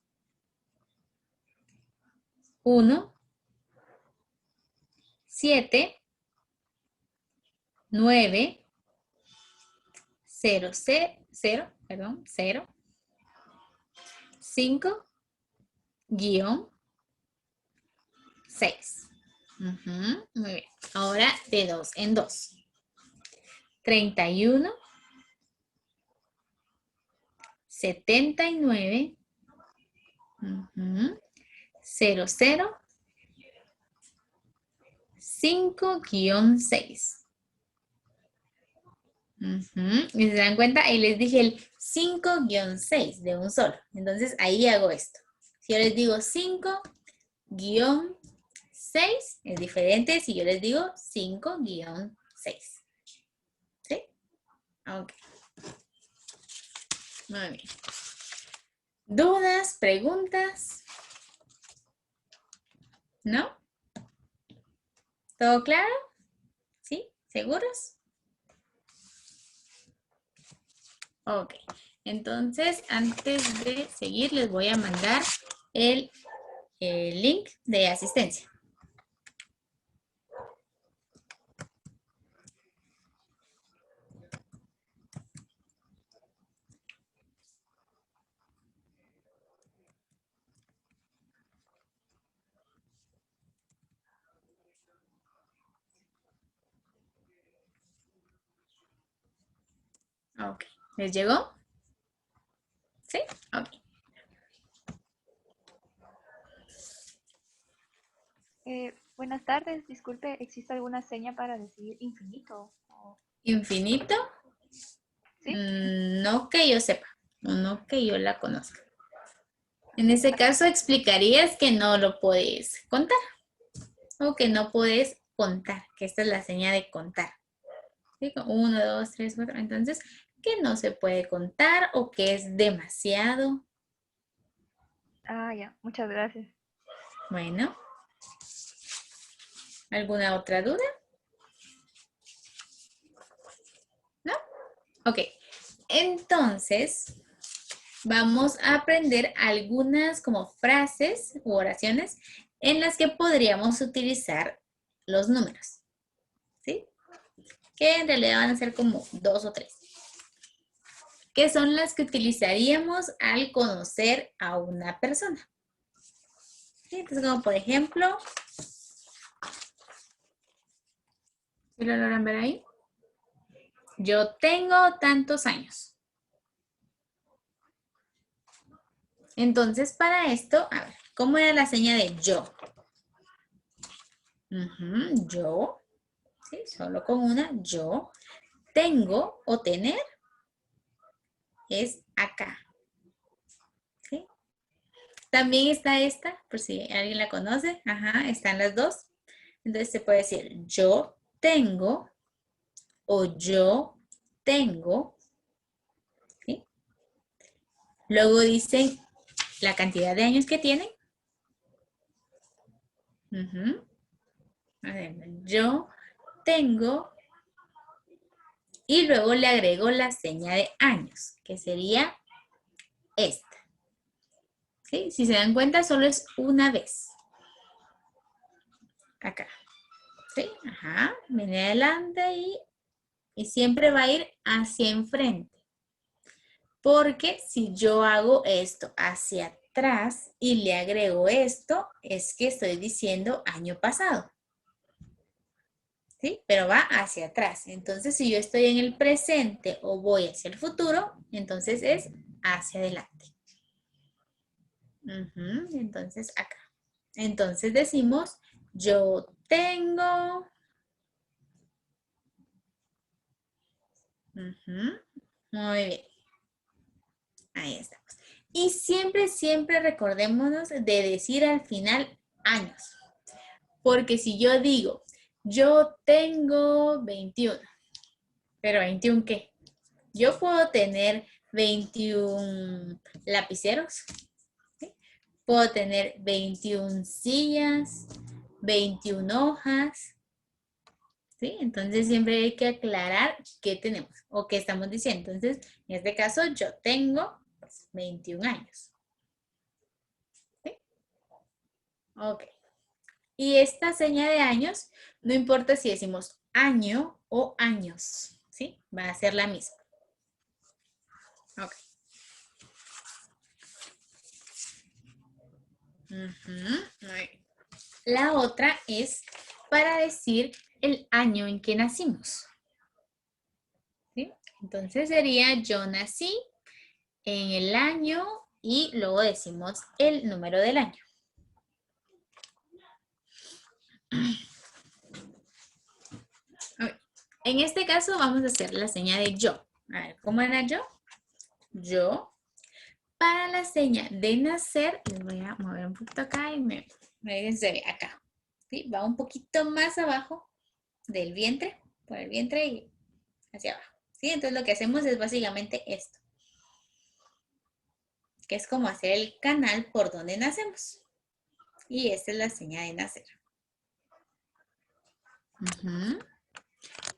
1, 7, 9, 0, 0, 5, guión, 6. Muy bien. Ahora de dos en dos. 31, 79, 0, 0, 5, guión 6. Y se dan cuenta, ahí les dije el 5 guión 6 de un solo. Entonces ahí hago esto. Si yo les digo 5 guión 6, es diferente si yo les digo 5 guión 6. ¿Sí? Ok. Muy bien. ¿Dudas? ¿Preguntas? ¿No? ¿Todo claro? ¿Sí? ¿Seguros? Ok. Entonces, antes de seguir, les voy a mandar el link de asistencia. Ok. ¿Les llegó? ¿Sí? Ok. Buenas tardes, disculpe, ¿existe alguna seña para decir infinito? ¿Infinito? ¿Sí? No que yo sepa, o no que yo la conozca. En ese caso explicarías que no lo puedes contar o que no puedes contar, que esta es la seña de contar. ¿Sí? 1, 2, 3, 4. Entonces, que no se puede contar o que es demasiado. Ah, ya, muchas gracias. Bueno. ¿Alguna otra duda? ¿No? Ok. Entonces, vamos a aprender algunas como frases u oraciones en las que podríamos utilizar los números. ¿Sí? Que en realidad van a ser como 2 o 3. Que son las que utilizaríamos al conocer a una persona. ¿Sí? Entonces, como por ejemplo, ¿sí lo logran ver ahí? Yo tengo tantos años. Entonces, para esto, a ver, ¿cómo era la seña de yo? Yo, ¿sí? Solo con una, yo. Tengo o tener es acá. ¿Sí? También está esta, por si alguien la conoce. Ajá, están las dos. Entonces se puede decir yo tengo o yo tengo. ¿Sí? Luego dicen la cantidad de años que tienen. A ver, yo tengo y luego le agrego la seña de años, que sería esta. ¿Sí? Si se dan cuenta, solo es una vez. Acá. ¿Sí? Ajá. Viene adelante y siempre va a ir hacia enfrente. Porque si yo hago esto hacia atrás y le agrego esto, es que estoy diciendo año pasado. ¿Sí? Pero va hacia atrás. Entonces, si yo estoy en el presente o voy hacia el futuro, entonces es hacia adelante. Entonces, acá. Entonces decimos, yo tengo... Muy bien. Ahí estamos. Y siempre, siempre recordémonos de decir al final años. Porque si yo digo, yo tengo 21. ¿Pero 21 qué? Yo puedo tener 21 lapiceros. ¿Sí? Puedo tener 21 sillas, 21 hojas. ¿Sí? Entonces siempre hay que aclarar qué tenemos o qué estamos diciendo. Entonces, en este caso, yo tengo 21 años. ¿Sí? Ok. Y esta seña de años, no importa si decimos año o años, ¿sí? Va a ser la misma. Ok. La otra es para decir el año en que nacimos. ¿Sí? Entonces sería yo nací en el año y luego decimos el número del año. Okay. En este caso vamos a hacer la seña de yo. A ver, ¿cómo era yo? Yo. Para la seña de nacer, les voy a mover un poquito acá y me se ve acá. ¿Sí? Va un poquito más abajo del vientre, por el vientre y hacia abajo. ¿Sí? Entonces lo que hacemos es básicamente esto. Que es como hacer el canal por donde nacemos. Y esta es la seña de nacer.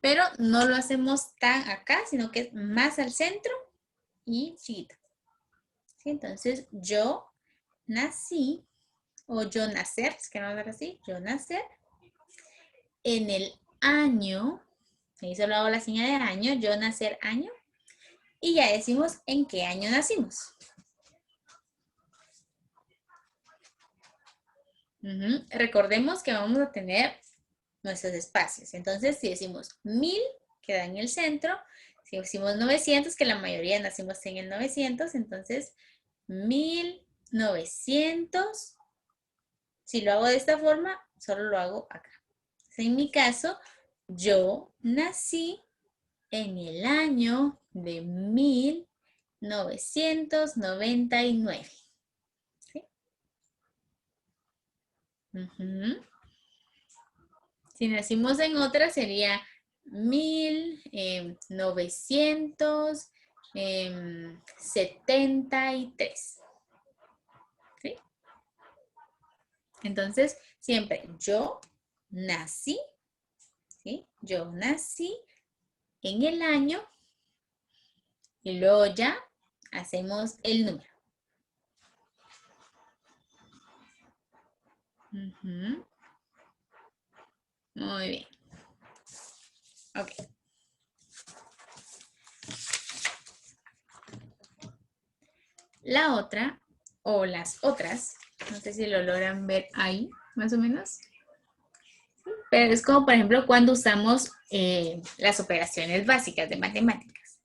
Pero no lo hacemos tan acá, sino que es más al centro y chiquito. ¿Sí? Entonces, yo nací, o yo nacer, es que no hablar así, yo nacer en el año, ahí solo hago la señal de año, yo nacer año, y ya decimos en qué año nacimos. Recordemos que vamos a tener nuestros espacios. Entonces, si decimos 1000, queda en el centro. Si decimos 900, que la mayoría nacimos en el 900, entonces 1900. Si lo hago de esta forma, solo lo hago acá. En mi caso, yo nací en el año de 1999. ¿Sí? Si nacimos en otra sería 1973. ¿Sí? Entonces, siempre yo nací, ¿sí? Yo nací en el año y luego ya hacemos el número. Ujú. Muy bien. Ok. La otra, o las otras, no sé si lo logran ver ahí, más o menos. Pero es como, por ejemplo, cuando usamos las operaciones básicas de matemáticas.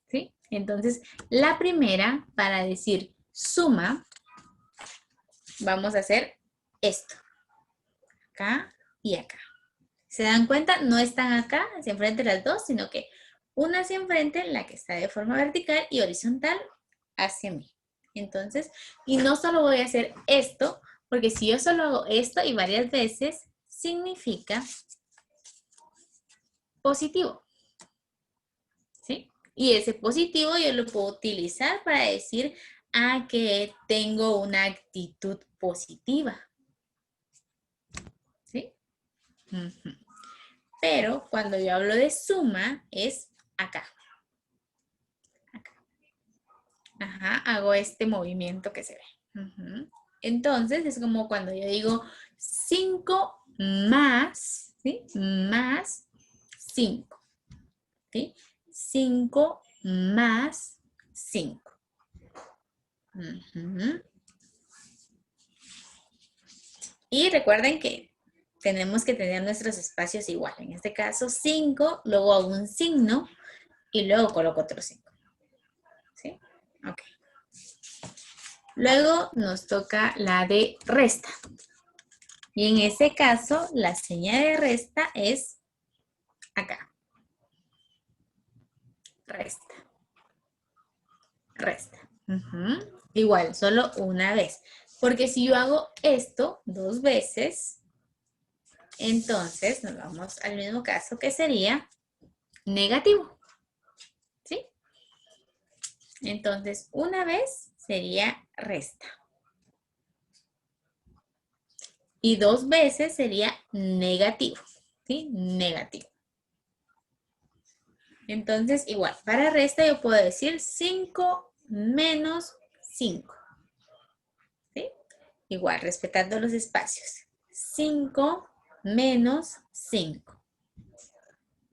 ¿Sí? Entonces, la primera, para decir suma, vamos a hacer esto. Acá y acá. ¿Se dan cuenta? No están acá, hacia enfrente las dos, sino que una hacia enfrente, la que está de forma vertical, y horizontal hacia mí. Entonces, y no solo voy a hacer esto, porque si yo solo hago esto y varias veces, significa positivo. ¿Sí? Y ese positivo yo lo puedo utilizar para decir que tengo una actitud positiva. ¿Sí? Uh-huh. Pero cuando yo hablo de suma es acá. Acá. Ajá, hago este movimiento que se ve. Uh-huh. Entonces es como cuando yo digo 5 más, ¿sí? Más 5. ¿Sí? 5 más 5. Uh-huh. Y recuerden que tenemos que tener nuestros espacios igual. En este caso 5, luego hago un signo y luego coloco otro 5. ¿Sí? Ok. Luego nos toca la de resta. Y en ese caso, la señal de resta es acá. Resta. Resta. Uh-huh. Igual, solo una vez. Porque si yo hago esto 2 veces, entonces nos vamos al mismo caso que sería negativo. ¿Sí? Entonces, una vez sería resta. Y 2 veces sería negativo. ¿Sí? Negativo. Entonces, igual, para resta yo puedo decir 5 menos 5. ¿Sí? Igual, respetando los espacios. 5 menos 5.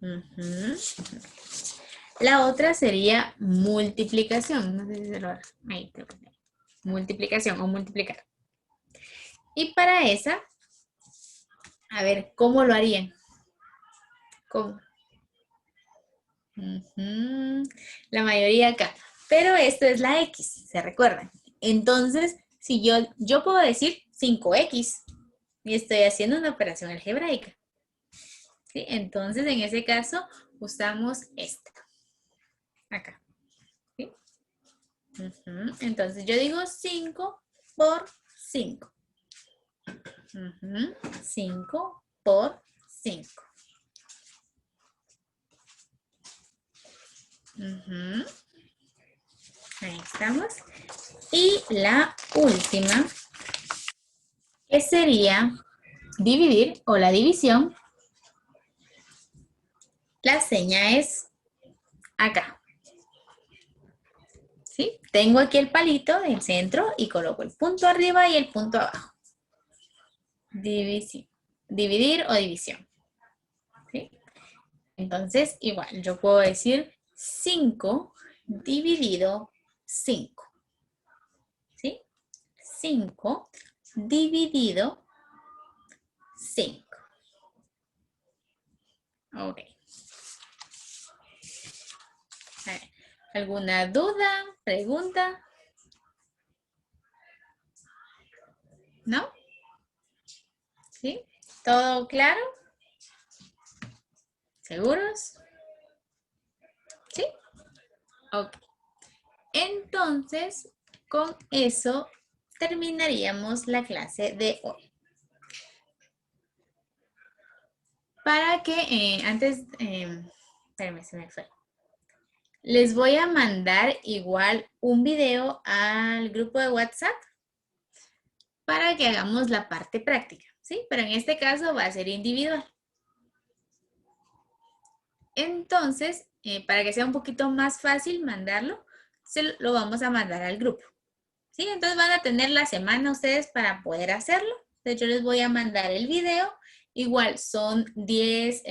Uh-huh. La otra sería multiplicación. No sé si se lo... Ahí, multiplicación o multiplicar. Y para esa, a ver, ¿cómo lo harían? ¿Cómo? La mayoría acá. Pero esto es la X, ¿se recuerdan? Entonces, si yo puedo decir 5X y estoy haciendo una operación algebraica. ¿Sí? Entonces, en ese caso, usamos esta. Acá. ¿Sí? Entonces, yo digo 5 por 5. 5 por 5. Ahí estamos. Y la última, que sería dividir o la división. La seña es acá. ¿Sí? Tengo aquí el palito del centro y coloco el punto arriba y el punto abajo. Dividir o división. ¿Sí? Entonces, igual, yo puedo decir 5 dividido 5. ¿Sí? 5 dividido 5. Ok. A ver, ¿alguna duda? ¿Pregunta? ¿No? ¿Sí? ¿Todo claro? ¿Seguros? ¿Sí? Ok. Entonces, con eso terminaríamos la clase de hoy. Para que espérenme, se me fue. Les voy a mandar igual un video al grupo de WhatsApp para que hagamos la parte práctica, ¿sí? Pero en este caso va a ser individual. Entonces, para que sea un poquito más fácil mandarlo, lo vamos a mandar al grupo, ¿sí? Entonces van a tener la semana ustedes para poder hacerlo. De hecho, les voy a mandar el video. Igual son 10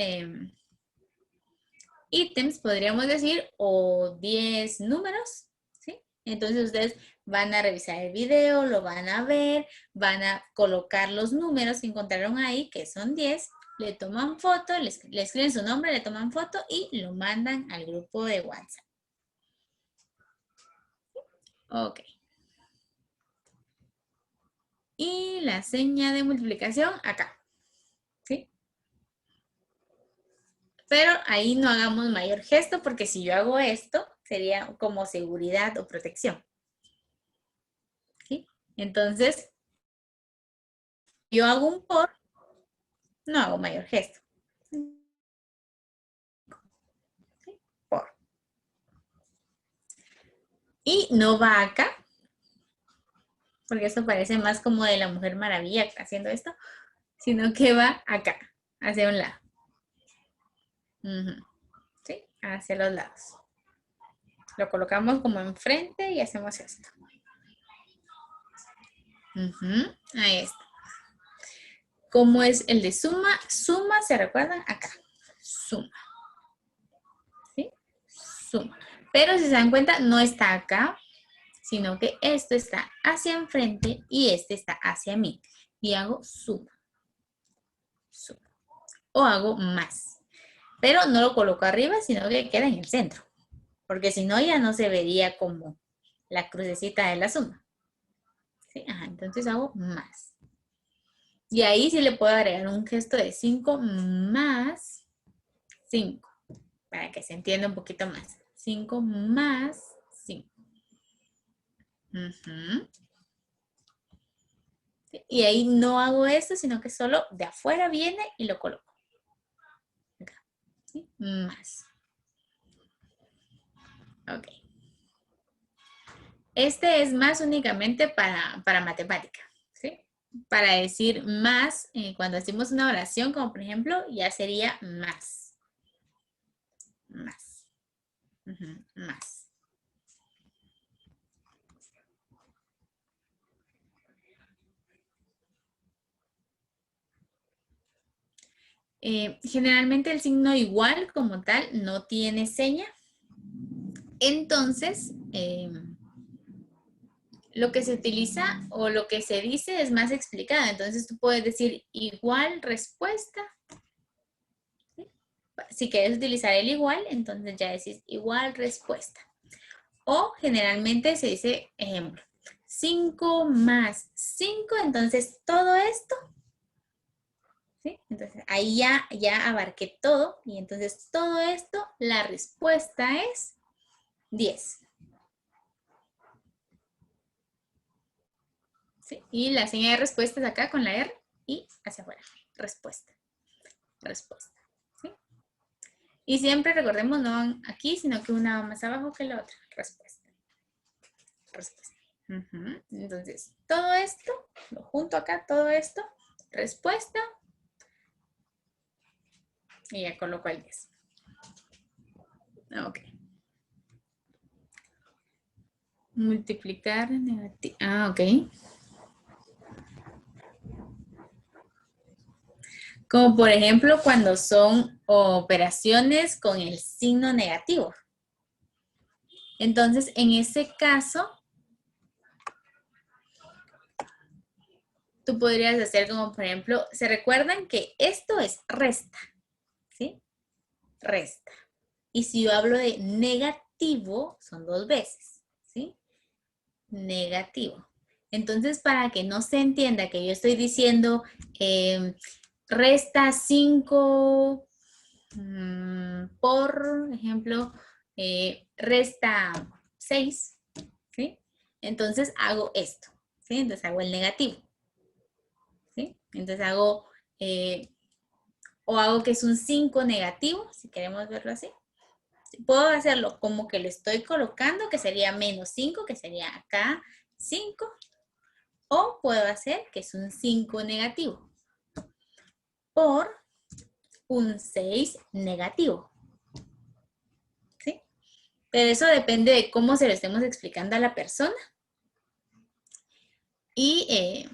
ítems, podríamos decir, o 10 números, ¿sí? Entonces ustedes van a revisar el video, lo van a ver, van a colocar los números que encontraron ahí, que son 10, le toman foto, le escriben su nombre, le toman foto y lo mandan al grupo de WhatsApp. Ok. Y la seña de multiplicación acá, ¿sí? Pero ahí no hagamos mayor gesto porque si yo hago esto, sería como seguridad o protección. ¿Sí? Entonces, yo hago un por, no hago mayor gesto. ¿Sí? Por. Y no va acá, porque esto parece más como de la Mujer Maravilla haciendo esto, sino que va acá, hacia un lado. ¿Sí? Hacia los lados. Lo colocamos como enfrente y hacemos esto. Ahí está. ¿Cómo es el de suma? Suma, ¿se recuerdan? Acá. Suma. ¿Sí? Suma. Pero si se dan cuenta, no está acá, sino que esto está hacia enfrente y este está hacia mí. Y hago suma. Suma. O hago más. Pero no lo coloco arriba, sino que queda en el centro. Porque si no, ya no se vería como la crucecita de la suma. ¿Sí? Ajá, entonces hago más. Y ahí sí le puedo agregar un gesto de 5 más 5. Para que se entienda un poquito más. 5 más 5. Y ahí no hago esto, sino que solo de afuera viene y lo coloco. Acá. ¿Sí? Más. Ok. Este es más únicamente para matemática, ¿sí? Para decir más, cuando hacemos una oración, como por ejemplo, ya sería más. Más. Más. Generalmente el signo igual como tal no tiene seña. Entonces, lo que se utiliza o lo que se dice es más explicado. Entonces tú puedes decir igual respuesta. ¿Sí? Si quieres utilizar el igual, entonces ya decís igual respuesta. O generalmente se dice, ejemplo, 5 más 5, entonces todo esto. ¿Sí? Entonces ahí ya abarqué todo y entonces todo esto, la respuesta es 10. ¿Sí? Y la señal de respuesta es acá con la R y hacia afuera. Respuesta. Respuesta. ¿Sí? Y siempre recordemos, no van aquí, sino que una va más abajo que la otra. Respuesta. Respuesta. Entonces, todo esto, lo junto acá, todo esto, respuesta. Y ya coloco el 10. Ok. Multiplicar negativo. Ah, ok. Como por ejemplo cuando son operaciones con el signo negativo. Entonces, en ese caso, tú podrías hacer como por ejemplo, ¿se recuerdan que esto es resta? ¿Sí? Resta. Y si yo hablo de negativo, son 2 veces. ¿Sí? Negativo. Entonces, para que no se entienda que yo estoy diciendo resta 5 por ejemplo, resta 6, ¿sí? Entonces hago esto, ¿sí? Entonces hago el negativo, ¿sí? Entonces hago O hago que es un 5 negativo, si queremos verlo así. Puedo hacerlo como que lo estoy colocando, que sería menos 5, que sería acá 5. O puedo hacer que es un 5 negativo por un 6 negativo. ¿Sí? Pero eso depende de cómo se lo estemos explicando a la persona. Y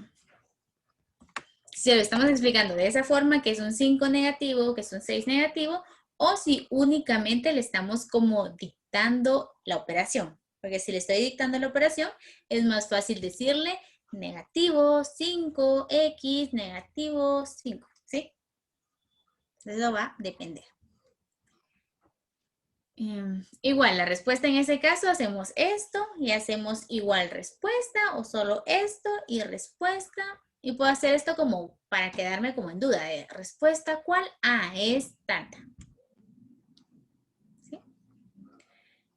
si lo estamos explicando de esa forma, que es un 5 negativo, que es un 6 negativo, o si únicamente le estamos como dictando la operación. Porque si le estoy dictando la operación, es más fácil decirle negativo 5x negativo 5, ¿sí? Eso va a depender. Igual, la respuesta en ese caso hacemos esto y hacemos igual respuesta o solo esto y respuesta. Y puedo hacer esto como para quedarme como en duda de respuesta ¿cuál? Ah, es tanta. ¿Sí?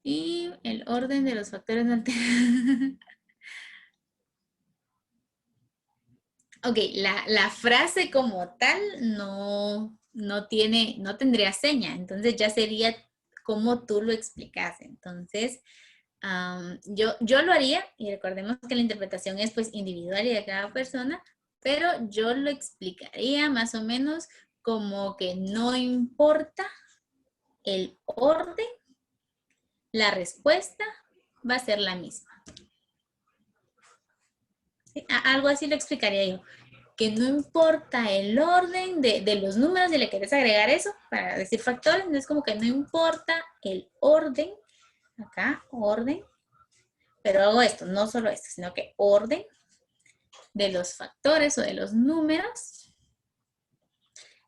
Y el orden de los factores no altera. Ok, la frase como tal no tendría seña, entonces ya sería como tú lo explicas. Entonces, yo lo haría, y recordemos que la interpretación es pues individual y de cada persona, pero yo lo explicaría más o menos como que no importa el orden, la respuesta va a ser la misma. ¿Sí? Algo así lo explicaría yo. Que no importa el orden de los números, si le quieres agregar eso para decir factores, no es como que no importa el orden, acá, orden, pero hago esto, no solo esto, sino que orden de los factores o de los números,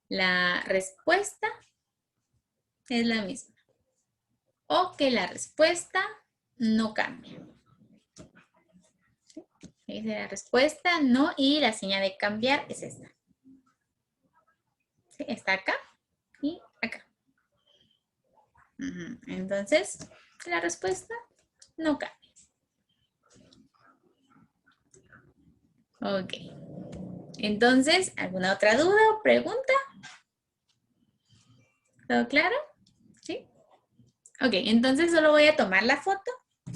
la respuesta es la misma. O que la respuesta no cambia. Dice la respuesta no y la señal de cambiar es esta. ¿Sí? Está acá y acá. Entonces, la respuesta no cambia. Ok. Entonces, ¿alguna otra duda o pregunta? ¿Todo claro? ¿Sí? Ok, entonces solo voy a tomar la foto.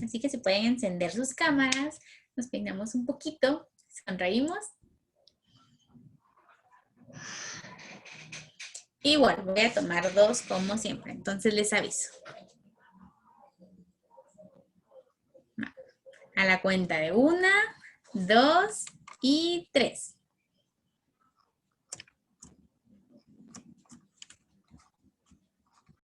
Así que se pueden encender sus cámaras. Nos peinamos un poquito. Sonreímos. Igual, voy a tomar 2 como siempre. Entonces les aviso. A la cuenta de 1, 2 y 3.